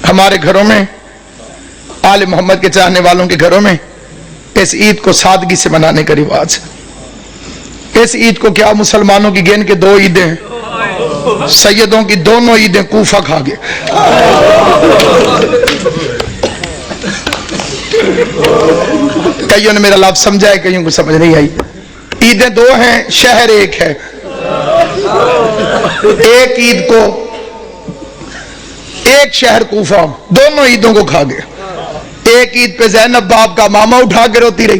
ہمارے گھروں میں, آل محمد کے چاہنے والوں کے گھروں میں اس عید کو سادگی سے منانے کا رواج ہے. اس عید کو کیا مسلمانوں کی گن کے 2 عیدیں ہیں. سیدوں کی دونوں عیدیں کوفہ کھا گئے. کئیوں نے میرا لفظ سمجھا ہے, کئیوں کو سمجھ نہیں آئی. عیدیں 2 ہیں, شہر ایک ہے. ایک عید کو ایک شہر کوفہ دونوں عیدوں کو کھا گئے. ایک عید پہ زینب باپ کا ماما اٹھا کے روتی رہی.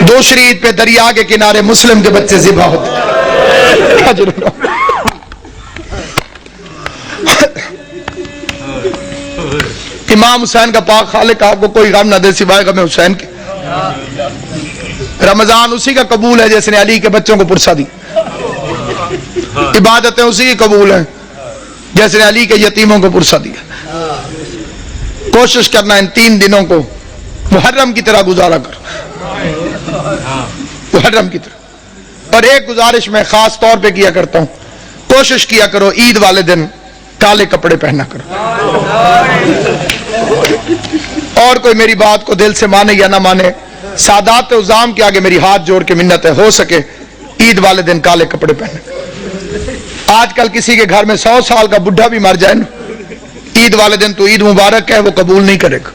دوسری عید پہ دریا کے کنارے مسلم کے بچے ذبح ہوتے. امام حسین کا پاک خالق آپ کو کوئی غم نہ دے سوائے غم حسین کے. رمضان اسی کا قبول ہے جس نے علی کے بچوں کو پرسا دی. عبادتیں اسی کی قبول ہیں جیسے نے علی کے یتیموں کو پرسا دیا. کوشش کرنا ان 3 دنوں کو محرم کی طرح گزارا کرو. محرم کی طرح. اور ایک گزارش میں خاص طور پہ کیا کرتا ہوں, کوشش کیا کرو عید والے دن کالے کپڑے پہنا کرو. اور کوئی میری بات کو دل سے مانے یا نہ مانے, سادات عظام کے آگے میری ہاتھ جوڑ کے منت ہے, ہو سکے عید والے دن کالے کپڑے پہنے. آج کل کسی کے گھر میں 100 سال کا بڈھا بھی مر جائے نا, عید والے دن تو عید مبارک ہے وہ قبول نہیں کرے گا.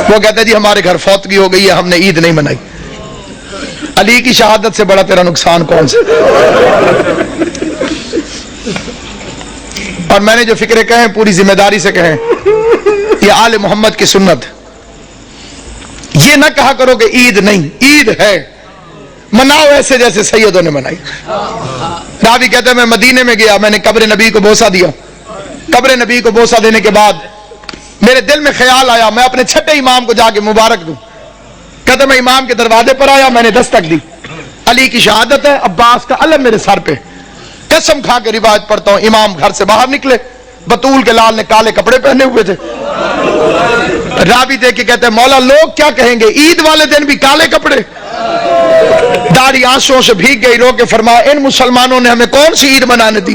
وہ کہتا ہے جی ہمارے گھر فوتگی ہو گئی ہے, ہم نے عید نہیں منائی. علی کی شہادت سے بڑا تیرا نقصان کون سا؟ اور میں نے جو فکرے کہیں پوری ذمہ داری سے کہیں, یہ آل محمد کی سنت. یہ نہ کہا کرو کہ عید نہیں, عید ہے, مناؤ ایسے جیسے سیدوں نے منائی. راوی کہتے ہیں میں مدینے میں گیا, میں نے قبر نبی کو بوسہ دیا. قبر نبی کو بوسہ دینے کے بعد میرے دل میں خیال آیا میں اپنے چھٹے امام کو جا کے مبارک دوں. کہتے میں امام کے دروازے پر آیا, میں نے دستک دی. علی کی شہادت ہے, عباس کا علم میرے سر پہ. قسم کھا کے روایت پڑھتا ہوں, امام گھر سے باہر نکلے, بطول کے لال نے کالے کپڑے پہنے ہوئے تھے. راوی دیکھ کے کہتے ہیں مولا لوگ کیا کہیں گے, عید والے دن بھی کالے کپڑے. داڑھی آنسوں سے بھیگ گئی, رو کے فرمایا ان مسلمانوں نے ہمیں کون سی عید منانے دی.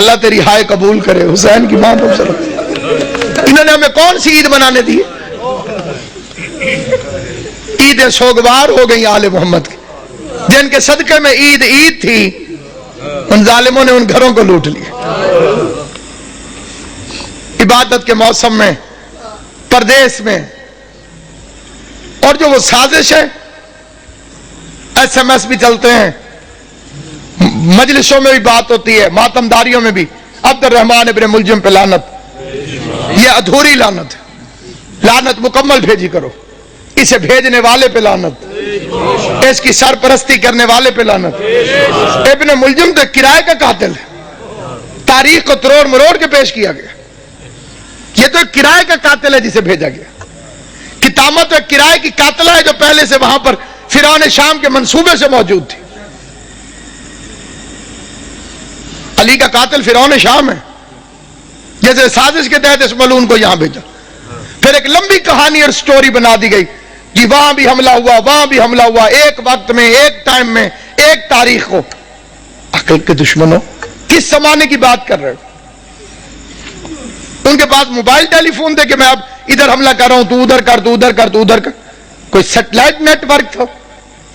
اللہ تیری ہائے قبول کرے حسین کی ماں کو سلام. انہوں نے ہمیں کون سی عید منانے دی؟ عید سوگوار ہو گئی آل محمد کی، جن کے صدقے میں عید عید تھی ان ظالموں نے ان گھروں کو لوٹ لیا. عبادت کے موسم میں پردیس میں، اور جو وہ سازش ہے، ایس ایم ایس بھی چلتے ہیں، مجلسوں میں بھی بات ہوتی ہے، ماتم داریوں میں بھی. عبد الرحمن ابن ملجم پہ لعنت، یہ ادھوری لعنت ہے، لعنت مکمل بھیجی کرو. اسے بھیجنے والے پہ لعنت، اس کی سرپرستی کرنے والے پہ لعنت. ابن ملجم تو کرائے کا قاتل ہے، تاریخ کو تروڑ مروڑ کے پیش کیا گیا. یہ تو ایک کرائے کا قاتل ہے جسے بھیجا گیا. کتامہ تو ایک کرائے کی قاتلہ ہے جو پہلے سے وہاں پر فرعون شام کے منصوبے سے موجود تھی. علی کا قاتل فرعون شام ہے، جیسے سازش کے تحت اس ملعون کو یہاں بھیجا. پھر ایک لمبی کہانی اور سٹوری بنا دی گئی کہ وہاں بھی حملہ ہوا، وہاں بھی حملہ ہوا، ایک وقت میں، ایک ٹائم میں، ایک تاریخ کو. عقل کے دشمنوں، کس زمانے کی بات کر رہے ہو؟ ان کے پاس موبائل ٹیلی فون تھے کہ میں اب ادھر حملہ کر رہا ہوں، تو ادھر کر، تو ادھر کر، تو ادھر کر. کوئی سیٹلائٹ نیٹ ورک تھا؟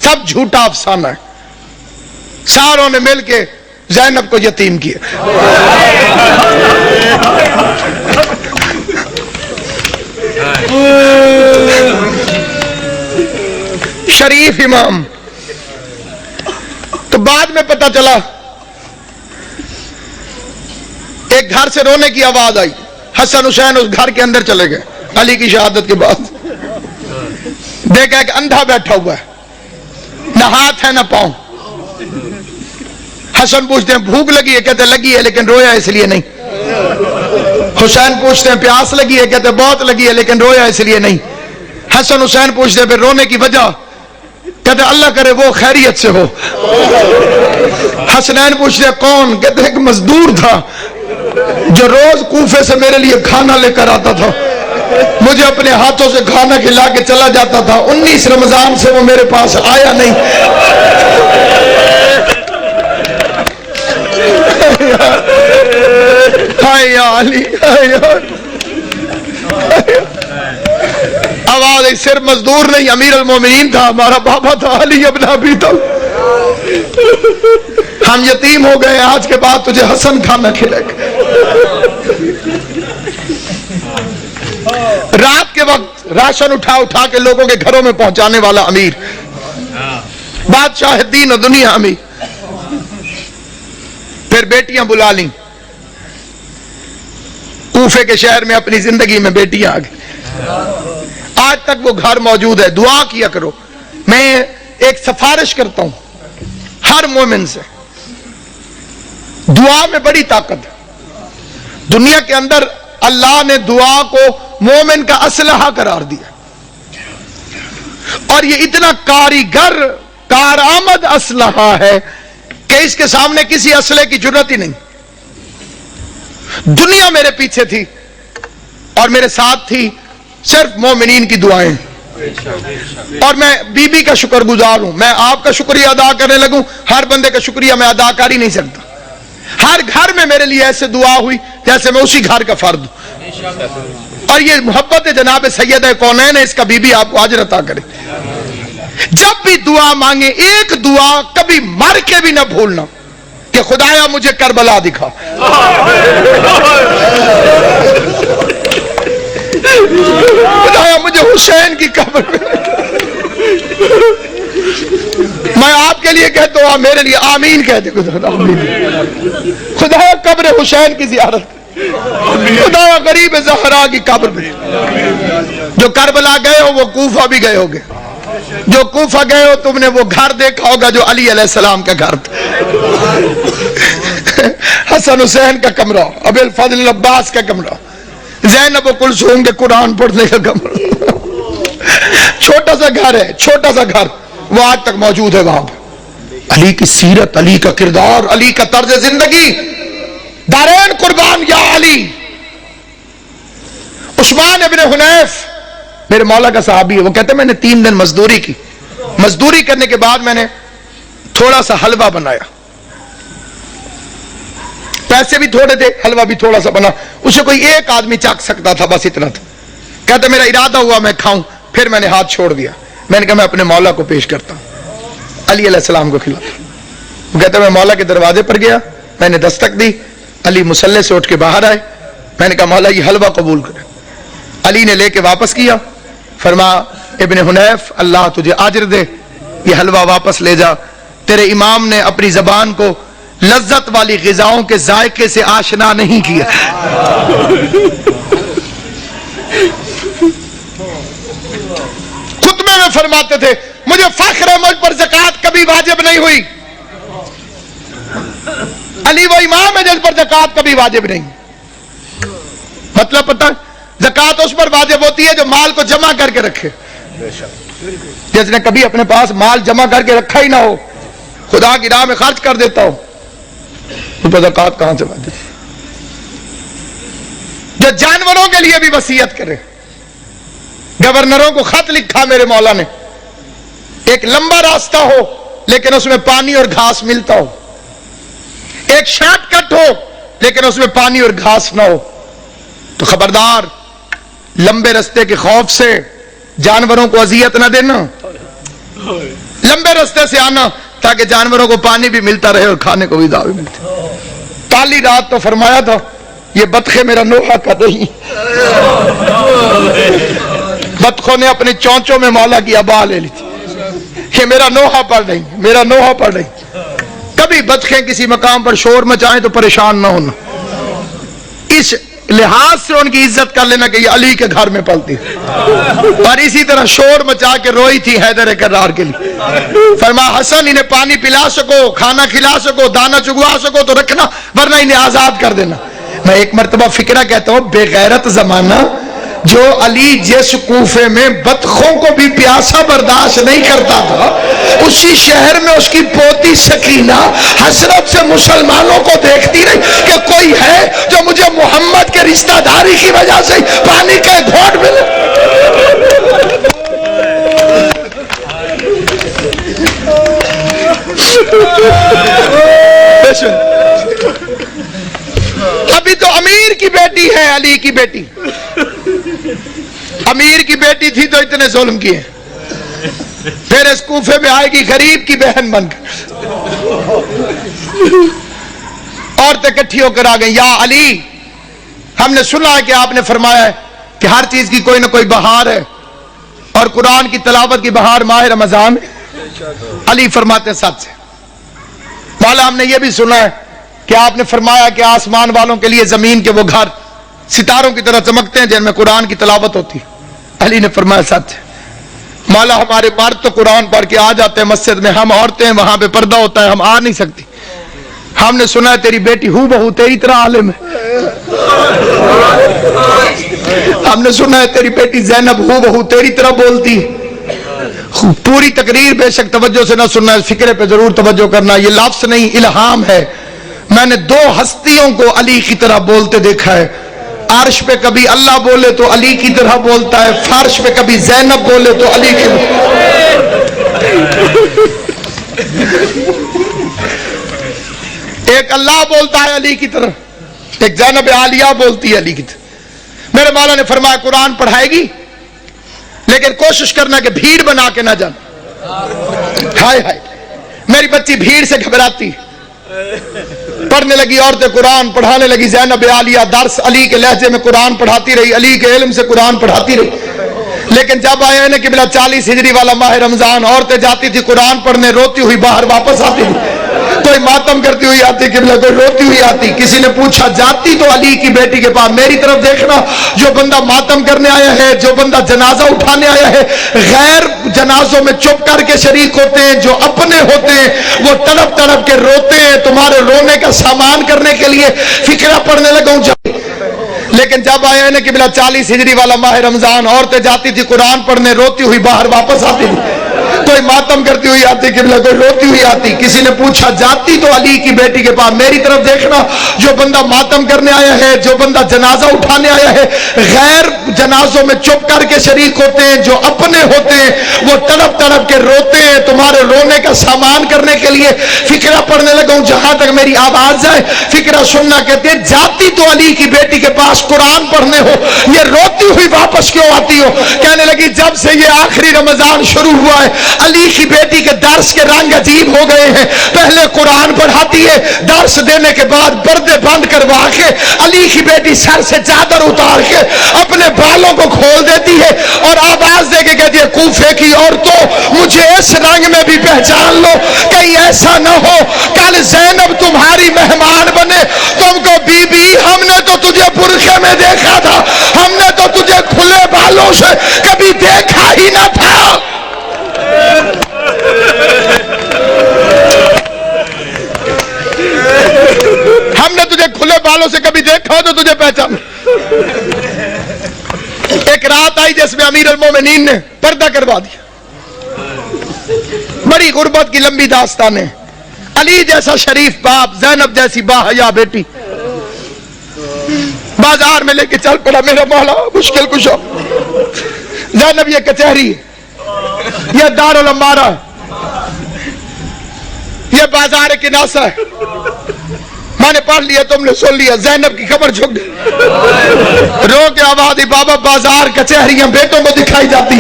سب جھوٹا افسانہ ہے. ساروں نے مل کے زینب کو یتیم کیا. شریف امام. تو بعد میں پتہ چلا، ایک گھر سے رونے کی آواز آئی. حسن حسین اس گھر کے اندر چلے گئے علی کی شہادت کے بعد. دیکھا ایک اندھا بیٹھا ہوا ہے، نہ ہاتھ ہے نہ پاؤں. حسن پوچھتے ہیں بھوک لگی ہے؟ کہتے لگی ہے لیکن رویا اس لیے نہیں. حسین پوچھتے ہیں پیاس لگی ہے؟ کہتے بہت لگی ہے لیکن رویا اس لیے نہیں. حسن حسین پوچھتے ہیں پھر رونے کی وجہ؟ کہتے اللہ کرے وہ خیریت سے ہو. حسنین پوچھتے ہیں کون؟ کہتے ایک مزدور تھا جو روز کوفے سے میرے لیے کھانا لے کر آتا تھا، مجھے اپنے ہاتھوں سے کھانا کھلا کے چلا جاتا تھا. 19 رمضان سے وہ میرے پاس آیا نہیں. ہائے یا علی، آواز ایک صرف مزدور نہیں، امیر المومنین تھا، ہمارا بابا تھا علی ابن ابی طالب. ہم یتیم ہو گئے، آج کے بعد تجھے حسن کھانا کھلائے گا. رات کے وقت راشن اٹھا کے لوگوں کے گھروں میں پہنچانے والا امیر، بادشاہ دین و دنیا امیر. پھر بیٹیاں بلا لیں، کوفے کے شہر میں اپنی زندگی میں بیٹیاں آ گئی. آج تک وہ گھر موجود ہے. دعا کیا کرو. میں ایک سفارش کرتا ہوں ہر مومن سے، دعا میں بڑی طاقت ہے. دنیا کے اندر اللہ نے دعا کو مومن کا اسلحہ قرار دیا، اور یہ اتنا کاریگر کارآمد اسلحہ ہے کہ اس کے سامنے کسی اسلحے کی ضرورت ہی نہیں. دنیا میرے پیچھے تھی اور میرے ساتھ تھی صرف مومنین کی دعائیں. اور میں بی بی کا شکر گزار ہوں. میں آپ کا شکریہ ادا کرنے لگوں، ہر بندے کا شکریہ میں ادا کر ہی نہیں سکتا. ہر گھر میں میرے لیے ایسے دعا ہوئی جیسے میں اسی گھر کا فرد ہوں. اور یہ محبت جناب سیدہ کونین ہے، اس کا بی بی آپ کو اجر عطا کرے. جب بھی دعا مانگے ایک دعا کبھی مر کے بھی نہ بھولنا کہ خدایا مجھے کربلا دکھا، خدایا مجھے حسین کی قبر میں آپ کے لیے کہتا ہوں، آپ میرے لیے آمین کہہ دے. خدایا قبر حسین کی زیارت، خدایا غریب زہرا کی قبر میں. جو کربلا گئے ہو وہ کوفہ بھی گئے ہوگے، جو کوفہ گئے ہو تم نے وہ گھر دیکھا ہوگا جو علی علیہ السلام کا گھر تھا. حسن حسین کا کمرہ، ابی الفضل عباس کا کمرہ، زینب و کلثوم کے قرآن پڑھنے کا کمرہ. چھوٹا سا گھر ہے، چھوٹا سا گھر، وہ آج تک موجود ہے وہاں پر. علی کی سیرت، علی کا کردار، علی کا طرز زندگی، دارین قربان یا علی. عثمان ابن حنیف میرے مولا کا صحابی ہے. وہ کہتے ہیں میں نے 3 دن مزدوری کی. مزدوری کرنے کے بعد میں نے تھوڑا سا حلوہ بنایا. پیسے بھی تھوڑے تھے, حلوہ بھی تھوڑا سا بنا, اسے کوئی ایک آدمی چکھ سکتا تھا, بس اتنا تھا. کہتا میرا ارادہ ہوا میں کھاؤں, پھر میں نے ہاتھ چھوڑ دیا. میں نے کہا میں اپنے مولا کو پیش کرتا ہوں, علی علیہ السلام کو کھلاتا. وہ کہتا میں مولا کے دروازے پر گیا, میں نے دستک دی, علی مصلی سے اٹھ کے باہر آئے. میں نے کہا مولا یہ حلوہ قبول کرے. علی نے لے کے واپس کیا, فرمایا ابن حنیف اللہ تجھے اجر دے, یہ حلوہ واپس لے جا, تیرے امام نے اپنی زبان کو لذت والی غذاؤں کے ذائقے سے آشنا نہیں کیا. خطبے میں فرماتے تھے مجھے فخر ہے مجھ پر زکوٰۃ کبھی واجب نہیں ہوئی. علی وہ امام ہے جس پر زکوٰۃ کبھی واجب نہیں. مطلب پتہ زکوٰۃ اس پر واجب ہوتی ہے جو مال کو جمع کر کے رکھے. جس نے کبھی اپنے پاس مال جمع کر کے رکھا ہی نہ ہو, خدا کی راہ میں خرچ کر دیتا ہو, اس پر زکوٰۃ کہاں سے واجب. جو جانوروں کے لیے بھی وصیت کرے. گورنروں کو خط لکھا میرے مولا نے, ایک لمبا راستہ ہو لیکن اس میں پانی اور گھاس ملتا ہو, ایک شارٹ کٹ ہو لیکن اس میں پانی اور گھاس نہ ہو, تو خبردار لمبے راستے کے خوف سے جانوروں کو اذیت نہ دینا, لمبے راستے سے آنا تاکہ جانوروں کو پانی بھی ملتا رہے اور کھانے کو بھی دعوی ملتی. کالی رات تو فرمایا تھا یہ بطخیں میرا نوحہ کر رہی. بطخوں نے اپنے چونچوں میں مولا کی ابا لے لی تھی, یہ میرا نوحہ پڑھ رہی, میرا نوحہ پڑھ رہی. کبھی بطخیں کسی مقام پر شور مچائیں تو پریشان نہ ہونا, اس لحاظ سے ان کی عزت کر لینا کہ یہ علی کے گھر میں پلتی. اور اسی طرح شور مچا کے روئی تھی حیدر کرار کے لیے. فرمایا حسن انہیں پانی پلا سکو, کھانا کھلا سکو, دانا چگوا سکو تو رکھنا, ورنہ انہیں آزاد کر دینا. میں ایک مرتبہ فکرہ کہتا ہوں, بے غیرت زمانہ جو علی جس کوفے میں بطخوں کو بھی پیاسا برداشت نہیں کرتا تھا, اسی شہر میں اس کی پوتی سکینہ حسرت سے مسلمانوں کو دیکھتی رہی کہ کوئی ہے جو مجھے محمد کے رشتہ داری کی وجہ سے پانی کا ایک گھونٹ ملے. ابھی تو امیر کی بیٹی ہے علی کی بیٹی, امیر کی بیٹی تھی تو اتنے ظلم کیے, پھر اس کوفے میں آئے گی غریب کی بہن بن کر. عورتیں اکٹھی ہو کر آ گئیں, یا علی ہم نے سنا ہے کہ آپ نے فرمایا ہے کہ ہر چیز کی کوئی نہ کوئی بہار ہے, اور قرآن کی تلاوت کی بہار ماہ رمضان. علی فرماتے سچ ہے مولا, ہم نے یہ بھی سنا ہے کہ آپ نے فرمایا کہ آسمان والوں کے لیے زمین کے وہ گھر ستاروں کی طرح چمکتے ہیں جن میں قرآن کی تلاوت ہوتی. علی نے فرمایا سچ ہے مولا, ہمارے مرد تو قرآن پڑھ کے آ جاتے ہیں مسجد میں, ہم عورتیں وہاں پہ پردہ ہوتا ہے, ہم آ نہیں سکتی. ہم نے سنا ہے تیری بیٹی ہو بہو تیری طرح عالم ہے, ہم نے سنا ہے تیری بیٹی زینب ہو بہو تیری طرح بولتی. پوری تقریر بے شک توجہ سے نہ سننا ہے, فکرے پہ ضرور توجہ کرنا. یہ لفظ نہیں الہام ہے. میں نے دو ہستیوں کو علی کی طرح بولتے دیکھا ہے. عرش پہ کبھی اللہ بولے تو علی کی طرح بولتا ہے, فرش پہ کبھی زینب بولے تو علی کی ایک اللہ بولتا ہے علی کی طرح, ایک زینب عالیہ بولتی ہے علی کی طرح. میرے مولا نے فرمایا قرآن پڑھائے گی لیکن کوشش کرنا کہ بھیڑ بنا کے نہ جانا. ہائے ہائے میری بچی بھیڑ سے گھبراتی, پڑھنے لگی عورتیں قرآن پڑھانے لگی. زینب عالیہ درس علی کے لہجے میں قرآن پڑھاتی رہی, علی کے علم سے قرآن پڑھاتی رہی. لیکن جب آئے نا قبلہ 40 ہجری والا ماہ رمضان, عورتیں جاتی تھی قرآن پڑھنے, روتی ہوئی باہر واپس آتی تھی. کوئی ماتم کرتی ہوئی آتی قبلہ, کوئی روتی ہوئی آتی. کسی نے پوچھا جاتی تو علی کی بیٹی کے پاس, میری طرف دیکھنا, جو بندہ ماتم کرنے آیا ہے, جو بندہ جنازہ اٹھانے آیا ہے, غیر جنازوں میں چپ کر کے شریک ہوتے ہیں, جو اپنے ہوتے ہیں وہ تڑپ تڑپ کے روتے ہیں. تمہارے رونے کا سامان کرنے کے لیے فکرہ پڑھنے لگا ہوں. لیکن جب آیا نا قبلہ 40 ہجری والا ماہ رمضان, عورتیں جاتی تھی قرآن پڑھنے, روتی ہوئی باہر واپس آتی تھی. کوئی ماتم کرتی ہوئی آتی قبلہ، کوئی روتی ہوئی آتی. کسی نے پوچھا جاتی تو علی کی بیٹی کے پاس. میری طرف دیکھنا، جو بندہ ماتم کرنے آیا ہے، جو بندہ جنازہ اٹھانے آیا ہے، غیر جنازوں میں چپ کر کے شریک ہوتے ہیں. جو اپنے ہوتے ہیں وہ تڑپ تڑپ کے روتے ہیں. تمہارے رونے کا سامان کرنے کے لیے فقرہ پڑھنے لگا ہوں، جہاں تک میری آواز جائے فقرہ سننا. کہتے ہیں جاتی تو علی کی بیٹی کے پاس قرآن پڑھنے ہو، یہ روتی ہوئی واپس کیوں آتی ہو؟ کہنے لگی جب سے یہ آخری رمضان شروع ہوا ہے، علی کی بیٹی کے درس کے رنگ عجیب ہو گئے ہیں. پہلے قرآن پڑھاتی ہے، درس دینے کے بعد پردے بند کروا کے علی کی بیٹی سر سے چادر اتار کے اپنے بالوں کو کھول دیتی ہے اور آواز دے کے کہتی ہے کوفے کی عورتوں مجھے اس رنگ میں بھی پہچان لو، کہیں ایسا نہ ہو کل زینب تمہاری مہمان بنے. تم کو بی بی ہم نے تو تجھے برقعے میں دیکھا تھا، ہم نے تو تجھے کھلے بالوں سے کبھی دیکھا ہی نہ تھا. ہم نے تجھے کھلے بالوں سے کبھی دیکھا تو تجھے پہچان. ایک رات آئی جس میں امیر المومنین نے پردہ کروا دیا. بڑی غربت کی لمبی داستان ہے. علی جیسا شریف باپ، زینب جیسی باحیا بیٹی بازار میں لے کے چل پڑا. میرا مولا مشکل کشا. زینب یہ کچہری ہے، یہ دارالامارہ ہے، یہ بازار کناسہ ہے. میں نے پڑھ لیا، تم نے سن لیا. زینب کی خبر جھک گئی، رو کے آواز دی بابا بازار کچہریاں بیٹوں کو دکھائی جاتی،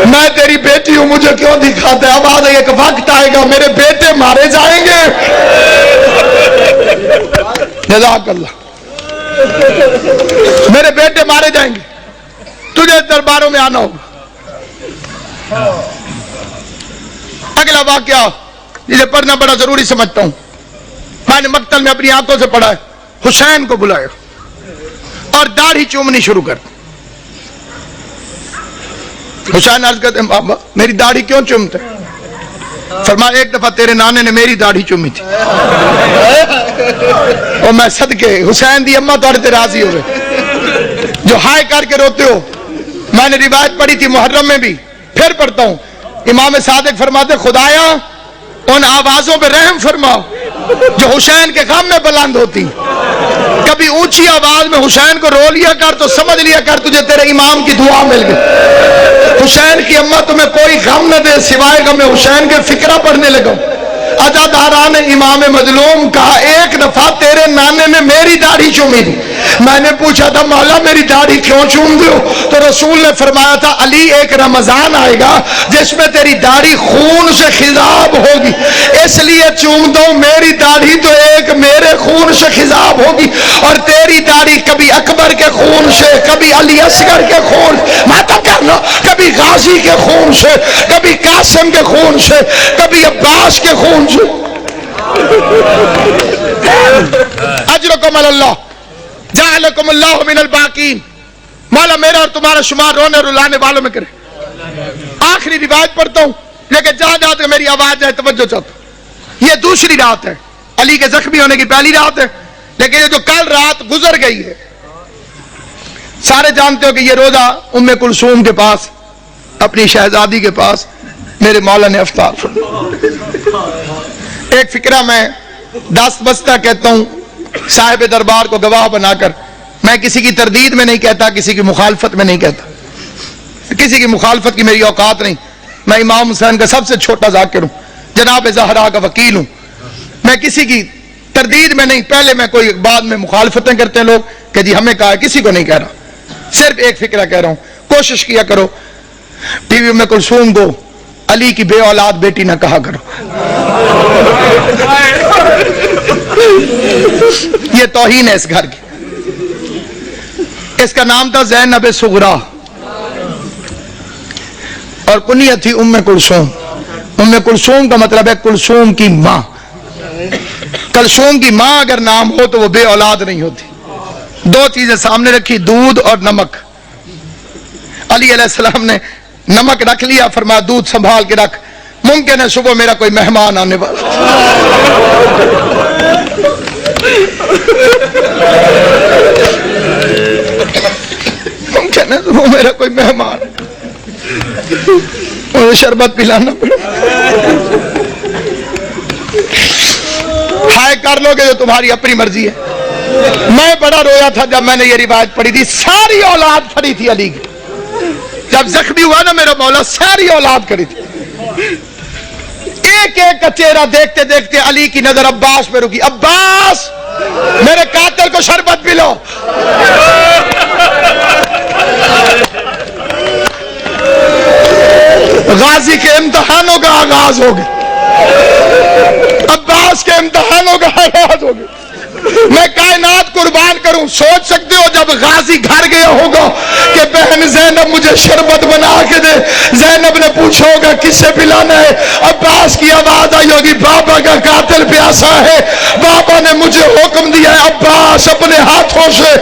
میں تیری بیٹی ہوں مجھے کیوں دکھاتے؟ آواز ہے ایک وقت آئے گا میرے بیٹے مارے جائیں گے. جزاک اللہ. میرے بیٹے مارے جائیں گے، تجھے درباروں میں آنا ہوگا. اگلا واقعہ جسے پڑھنا بڑا ضروری سمجھتا ہوں. میں نے مقتل میں اپنی آنکھوں سے پڑھا ہے. حسین کو بلایا اور داڑھی چومنی شروع کر. حسین عرض کرتے ہیں بابا میری داڑھی کیوں چومتے؟ فرمایا ایک دفعہ تیرے نانے نے میری داڑھی چومی تھی اور میں صدقے حسین دی اماں توڑے تے راضی ہوئے جو ہائے کر کے روتے ہو. میں نے روایت پڑھی تھی محرم میں بھی، پھر پڑھتا ہوں. امام صادق فرماتے خدایا ان آوازوں پہ رحم فرماؤ جو حسین کے غم میں بلند ہوتی. کبھی اونچی آواز میں حسین کو رو لیا کر تو سمجھ لیا کر تجھے تیرے امام کی دعا مل گئی. حسین کی اماں تمہیں کوئی غم نہ دے سوائے غم حسین کے فقرہ پڑھنے لگا. عزاداران امام مظلوم کہا ایک دفعہ تیرے نانے نے میری داڑھی چومی تھی. میں نے پوچھا تھا مولا میری داڑھی کیوں چوم دو؟ تو رسول نے فرمایا تھا علی ایک رمضان آئے گا جس میں تیری داڑھی خون سے خضاب ہوگی، اس لیے چوم دو. میری داڑھی تو ایک میرے خون سے خضاب ہوگی اور تیری داڑھی کبھی اکبر کے خون سے، کبھی علی اصغر کے خون، ماتم کرنا، کبھی غازی کے خون سے، کبھی قاسم کے خون سے، کبھی عباس کے خون سے. اجرکم اللہ جعلکم اللہ من الباقین. مولا میرا اور تمہارا شمار رونے اور رلانے والوں میں کرے. آخری روایت پڑھتا ہوں لیکن جہاں جہاں تک میری آواز جائے توجہ چاہتا ہوں. یہ دوسری رات ہے، علی کے زخمی ہونے کی پہلی رات ہے، لیکن یہ جو کل رات گزر گئی ہے سارے جانتے ہو کہ یہ روزہ ام کلثوم کے پاس اپنی شہزادی کے پاس میرے مولا نے افطار فرمایا. ایک فکرہ میں دست بستہ کہتا ہوں صاحب دربار کو گواہ بنا کر. میں کسی کی تردید میں نہیں کہتا، کسی کی مخالفت میں نہیں کہتا، کسی کی مخالفت کی میری اوقات نہیں. میں امام حسین کا سب سے چھوٹا ذاکر ہوں، جناب زہرا کا وکیل ہوں. میں کسی کی تردید میں نہیں، پہلے میں کوئی بعد میں مخالفتیں کرتے ہیں لوگ کہ جی ہمیں کہا، کسی کو نہیں کہہ رہا. صرف ایک فکرہ کہہ رہا ہوں، کوشش کیا کرو بی بی ام کلثوم کو علی کی بے اولاد بیٹی نہ کہا کرو. یہ توہین ہے اس گھر کی. اس کا نام تھا زینب صغرا اور کنیت تھی ام کلثوم. ام کلثوم کا مطلب ہے کلثوم کی ماں. کلثوم کی ماں اگر نام ہو تو وہ بے اولاد نہیں ہوتی. دو چیزیں سامنے رکھی، دودھ اور نمک. علی علیہ السلام نے نمک رکھ لیا، فرمایا دودھ سنبھال کے رکھ، ممکن ہے صبح میرا کوئی مہمان آنے والا. ممکن ہے صبح میرا کوئی مہمان. مجھے شربت پلانا پڑا. ہائے کر لو گے جو تمہاری اپنی مرضی ہے. میں بڑا رویا تھا جب میں نے یہ روایت پڑھی تھی. ساری اولاد کھڑی تھی علی کی. جب زخمی ہوا نا میرا مولا, ساری اولاد کھڑی تھی. ایک ایک کا چہرہ دیکھتے دیکھتے علی کی نظر عباس پہ رکی. عباس میرے قاتل کو شربت پلاؤ. غازی کے امتحانوں کا آغاز ہو گیا. عباس کے امتحانوں کا آغاز ہو گیا. میں کائنات قربان کروں. سوچ سکتے ہو جب غازی گھر گیا ہوگا کہ بہن زینب مجھے شربت بنا کے دے, زینب نے پوچھا ہوگا کس سے پلانا ہے, عباس کی آواز آئی ہوگی بابا کا قاتل پیاسا ہے, بابا نے مجھے حکم دیا ہے عباس اپنے ہاتھوں سے.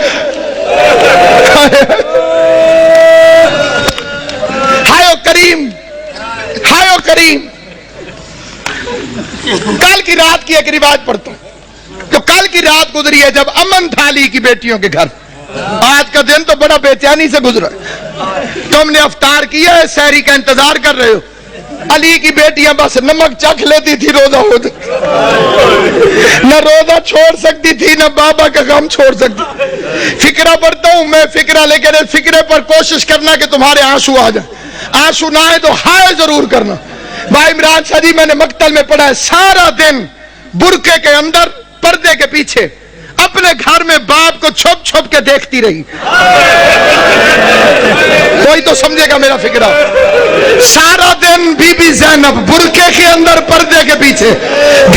ہائے کریم, ہائے کریم. کل کی رات کی ایک روایت پڑھتا ہوں. تو کل کی رات گزری ہے جب امن تھا علی کی بیٹیوں کے گھر. آج کا دن تو بڑا بے چینی سے گزرا. تم نے افطار کیا ہے, سحری کا انتظار کر رہے ہو. علی کی بیٹیاں بس نمک چکھ لیتی تھی روزہ ہوتا, نہ روزہ چھوڑ سکتی تھی نہ بابا کا غم چھوڑ سکتی. فکرہ پڑھتا ہوں میں, فکرہ لے کے فکرے پر کوشش کرنا کہ تمہارے آنسو آ جائیں. آنسو نہ آئے تو ہائے ضرور کرنا. بھائی عمران شاہ جی میں نے مقتل میں پڑھا ہے, سارا دن برقعے کے اندر پردے کے پیچھے اپنے گھر میں باپ کو چھپ چھپ کے دیکھتی رہی. کوئی تو سمجھے گا میرا فکرہ. سارا دن بی بی زینب برقعے کے اندر پردے کے پیچھے,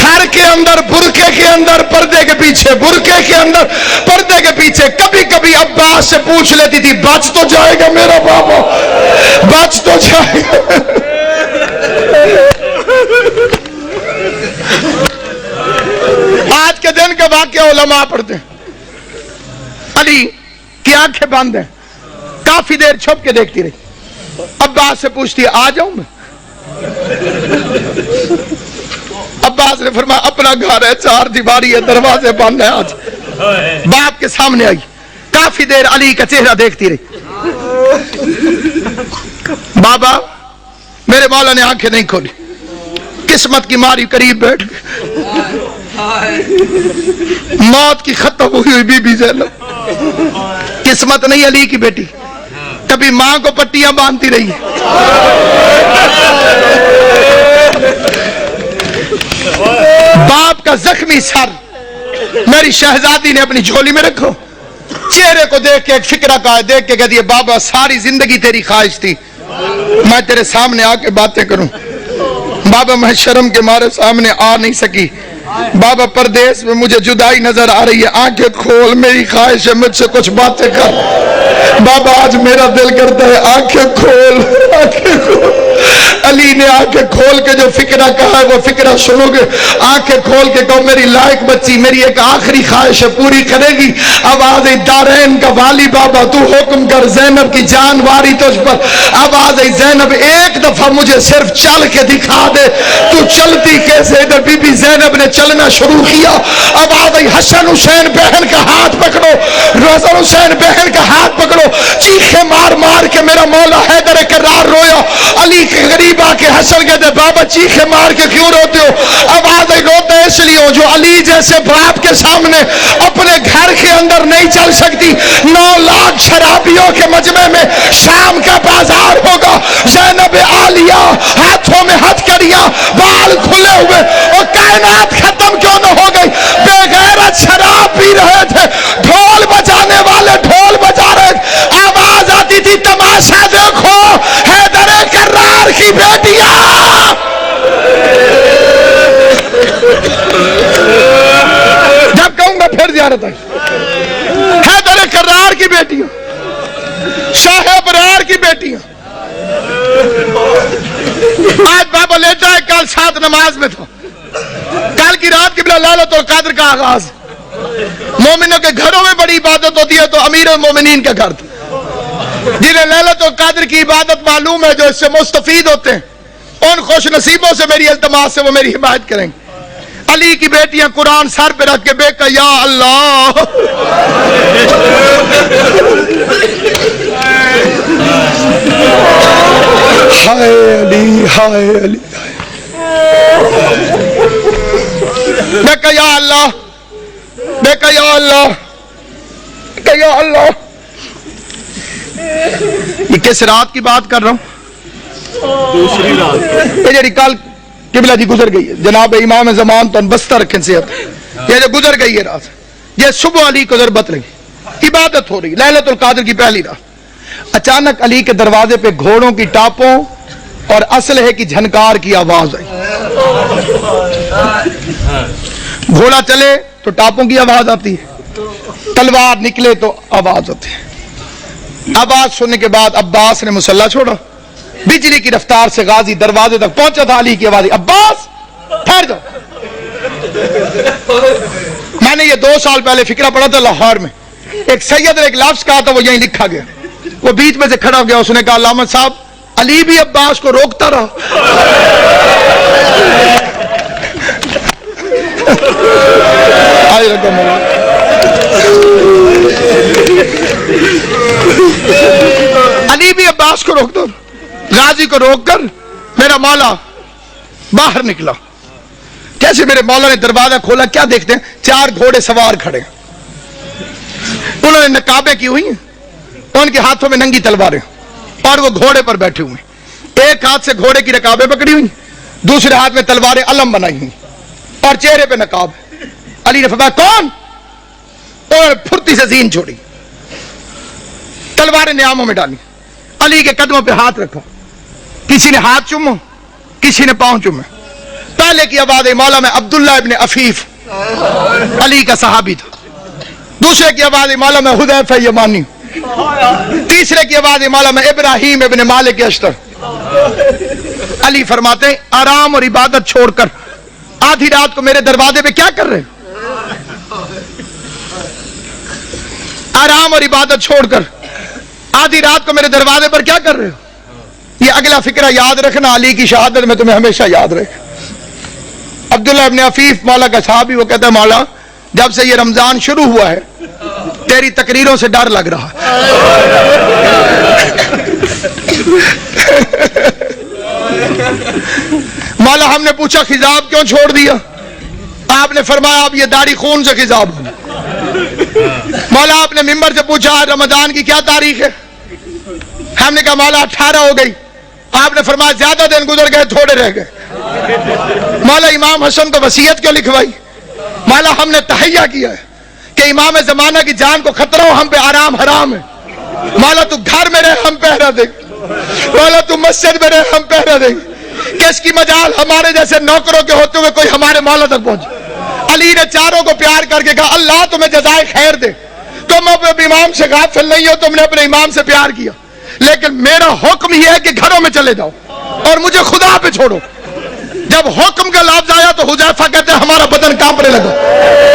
گھر کے اندر برقعے کے اندر پردے کے پیچھے, برقعے کے اندر پردے کے پیچھے. کبھی کبھی عباس سے پوچھ لیتی تھی بچ تو جائے گا میرا بابا, بچ تو جائے گا. آج کے دن کا واقعہ علماء پڑھتے ہیں. علی کی آنکھیں بند ہیں, کافی دیر چھپ کے دیکھتی رہی. عباس سے پوچھتی آ جاؤں میں. عباس نے فرمایا اپنا گھر ہے, چار دیواری ہے, دروازے بند ہیں. آج باپ کے سامنے آئی, کافی دیر علی کا چہرہ دیکھتی رہی. بابا میرے مولا نے آنکھیں نہیں کھولی, قسمت کی ماری قریب بیٹھ گئی. موت کی ختم ہوئی بی بی زینب. قسمت نہیں علی کی بیٹی, کبھی ماں کو پٹیاں باندھتی رہی. باپ کا زخمی سر میری شہزادی نے اپنی جھولی میں رکھو. چہرے کو دیکھ کے ایک فکرہ کہا, دیکھ کے کہتی ہے بابا ساری زندگی تیری خواہش تھی میں تیرے سامنے آ کے باتیں کروں. بابا میں شرم کے مارے سامنے آ نہیں سکی. بابا پردیس میں مجھے جدائی نظر آ رہی ہے, آنکھیں کھول, میری خواہش ہے مجھ سے کچھ باتیں کر. بابا آج میرا دل کرتا ہے آنکھیں کھول, آنکھیں کھول. علی نے آنکھیں کھول کے جو فکرہ کہا ہے وہ فکرہ سنو گے. آنکھیں کھول کے کہو میری لائق بچی, میری ایک آخری خواہش ہے پوری کرے گی. آواز دارین کا والی بابا تو حکم کر, زینب کی جان واری تجھ پر. آواز زینب ایک دفعہ مجھے صرف چل کے دکھا دے, تو چلتی کیسے. ادھر بی بی زینب نے چلنا شروع کیا. آواز حسن حسین بہن کا ہاتھ پکڑو, حسن حسین بہن کا ہاتھ پکڑو. چیخے مار مار کے میرا مولا حیدر کرار رویا. علی کے غریب آ کے حسن کہتے بابا چیخے مار کے کیوں روتے ہو. آواز روتے اس لیے ہو جو علی جیسے باپ کے سامنے اپنے گھر کے اندر نہیں چل سکتی. 9 لاکھ شرابیوں کے مجمع میں شام کا بازار ہوگا, زینب عالیہ ہاتھوں میں ہتھکڑیاں, بال کھلے ہوئے, اور کائنات ختم کیوں نہ ہو گئی. بے غیرت شراب پی رہے تھے, ڈھول بجانے والے ڈھول بجا رہے تھے. آواز آتی تھی تماشا دیکھو حیدر کرار کی بیٹیاں. جب کہوں گا پھر زیارت آئی. حیدر کرار کی بیٹیاں, شاہ ابرار کی بیٹیاں. آج بابا لیتا ہے, کل سات نماز میں تھا. کل کی رات قبلہ لیلۃ القدر کا آغاز. مومنوں کے گھروں میں بڑی عبادت ہوتی ہے تو امیر المومنین کا گھر تھا. جنہیں لیلۃ القدر کی عبادت معلوم ہے, جو اس سے مستفید ہوتے ہیں, ان خوش نصیبوں سے میری التماس سے وہ میری حمایت کریں گے. علی کی بیٹیاں قرآن سر پہ رکھ کے بے کہ یا اللہ ہائے علی ہائے علی. میں کہا یا اللہ، میں کہا یا اللہ، کہ یا اللہ. یہ کس رات کی بات کر رہا ہوں؟ دوسری رات. یہ جڑی کل قبلہ جی گزر گئی ہے، جناب امام زمان تو بستہ رکھیں صحت، یہ جو گزر گئی ہے رات، یہ صبح علی کو ضربت لگی، عبادت ہو رہی، لیلۃ القدر کی پہلی رات. اچانک علی کے دروازے پہ گھوڑوں کی ٹاپوں اور اسلحے کی جھنکار کی آواز آئی. گھوڑا چلے تو ٹاپوں کی آواز آتی ہے، تلوار نکلے تو آواز آتی ہے. آواز سننے کے بعد عباس نے مسلح چھوڑا، بجلی کی رفتار سے غازی دروازے تک پہنچا تھا. علی کی آواز، عباس ٹھہر جاؤ. میں نے یہ 2 سال پہلے فکرہ پڑھا تھا لاہور میں، ایک سید نے ایک لفظ کہا تھا، وہ یہیں لکھا گیا. وہ بیچ میں سے کھڑا ہو گیا، اس نے کہا علامہ صاحب علی بھی عباس کو روکتا رہا. علی بھی عباس کو روکتا، غازی کو روک کر میرا مولا باہر نکلا. کیسے میرے مولا نے دروازہ کھولا، کیا دیکھتے ہیں 4 گھوڑے سوار کھڑے ہیں. انہوں نے نقابیں کی ہوئی ہیں، ان کے ہاتھوں میں ننگی تلواریں، اور وہ گھوڑے پر بیٹھے ہوئے ہیں. ایک ہاتھ سے گھوڑے کی رکابیں پکڑی ہوئی، دوسرے ہاتھ میں تلواریں علم بنائی ہوئی، اور چہرے پہ نقاب. علی نے فرمایا کون؟ اور پھرتی سے زین چھوڑی، تلواریں نیاموں میں ڈالی، علی کے قدموں پہ ہاتھ رکھا. کسی نے ہاتھ چومو، کسی نے پاؤں چومے. پہلے کی آواز مولا میں عبداللہ ابن عفیف علی کا صحابی تھا. دوسرے کی آواز مولا میں حذیفہ یمانی. تیسرے کی آواز مولا میں ابراہیم ابن مالک اشتر. علی فرماتے ہیں آرام اور عبادت چھوڑ کر آدھی رات کو میرے دروازے پہ کیا کر رہے ہیں؟ آرام اور عبادت چھوڑ کر آدھی رات کو میرے دروازے پر کیا کر رہے ہو؟ یہ اگلا فکرہ یاد رکھنا، علی کی شہادت میں تمہیں ہمیشہ یاد رہے. عبداللہ ابن عفیف مولا کا صحابی، وہ کہتا ہے مولا جب سے یہ رمضان شروع ہوا ہے تیری تقریروں سے ڈر لگ رہا. مولا ہم نے پوچھا خضاب کیوں چھوڑ دیا؟ آپ نے فرمایا اب یہ داڑھی خون سے خضاب ہو. مولا آپ نے ممبر سے پوچھا آج رمضان کی کیا تاریخ ہے؟ ہم نے کہا مولا 18 ہو گئی. آپ نے فرمایا زیادہ دن گزر گئے تھوڑے رہ گئے. مولا امام حسن کو وصیت کیوں لکھوائی؟ مولا ہم نے تہیہ کیا ہے کہ امام زمانہ کی جان کو خطرہ ہو، ہم پہ آرام حرام ہے. مولا تو گھر میں رہے ہم پہرا دیں، مولا تو مسجد میں رہے ہم پہرا دیں. کس کی مجال ہمارے جیسے نوکروں کے ہوتے ہوئے کوئی ہمارے مولا تک پہنچے. علی نے چاروں کو پیار کر کے کہا اللہ تمہیں جزائے خیر دے، تم اپنے امام سے غافل نہیں ہو، تم نے اپنے امام سے پیار کیا، لیکن میرا حکم یہ ہے کہ گھروں میں چلے جاؤ اور مجھے خدا پہ چھوڑو. جب حکم کا لفظ آیا تو حذیفہ کہتے ہیں ہمارا بدن کانپنے لگا.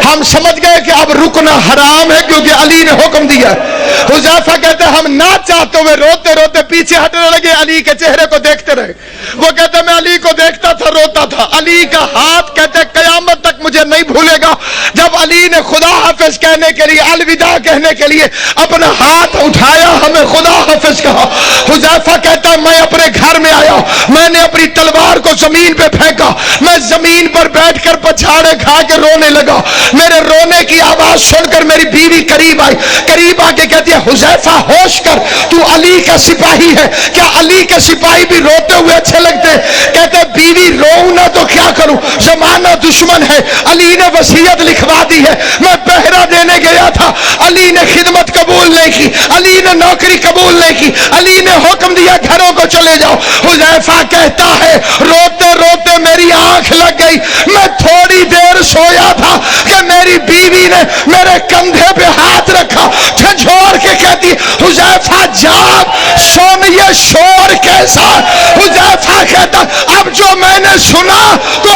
ہم سمجھ گئے کہ اب رکنا حرام ہے کیونکہ علی نے حکم دیا ہے. حذیفہ کہتے ہیں ہم نہ چاہتے ہوئے روتے روتے پیچھے ہٹنے لگے، علی کے چہرے کو دیکھتے رہے. وہ کہتے ہیں میں علی کو دیکھتا تھا روتا تھا. علی کا ہاتھ کہتے ہیں قیامت تک مجھے نہیں بھولے گا. جب علی نے خدا حافظ کہنے کے لیے، الوداع کہنے کے لیے اپنا ہاتھ اٹھایا، ہمیں خدا حافظ کہا. حذیفہ کہتا ہے میں اپنے گھر میں آیا، میں نے اپنی تلوار کو زمین پہ پھینکا، میں زمین پر بیٹھ کر پچھاڑے کھا کے رونے لگا. میرے رونے کی آواز سن کر میری بیوی قریب آئی، قریب آ کے کہتی ہے حذیفہ ہوش کر، تو علی کا سپاہی ہے، کیا علی کے سپاہی بھی روتے ہوئے اچھے لگتے؟ کہتے بیوی روؤں نہ تو کیا کروں، زمانہ دشمن ہے، علی نے وصیت لکھوا دی ہے، میں پہرا دینے گیا تھا، علی نے خدمت قبول نہیں کی، علی نے نوکری قبول نہیں کی، علی نے حکم دیا گھروں کو چلے جاؤ. حذیفہ کہتا ہے روتے روتے میری آنکھ لگ گئی، میں تھوڑی دیر سویا تھا کہ میری بیوی نے میرے کندھے پہ ہاتھ رکھا، جھنجھوڑ کے کہتی حذیفہ جاگ، سن یہ شور کیسا؟ حذیفہ کہتا اب جو میں نے سنا تو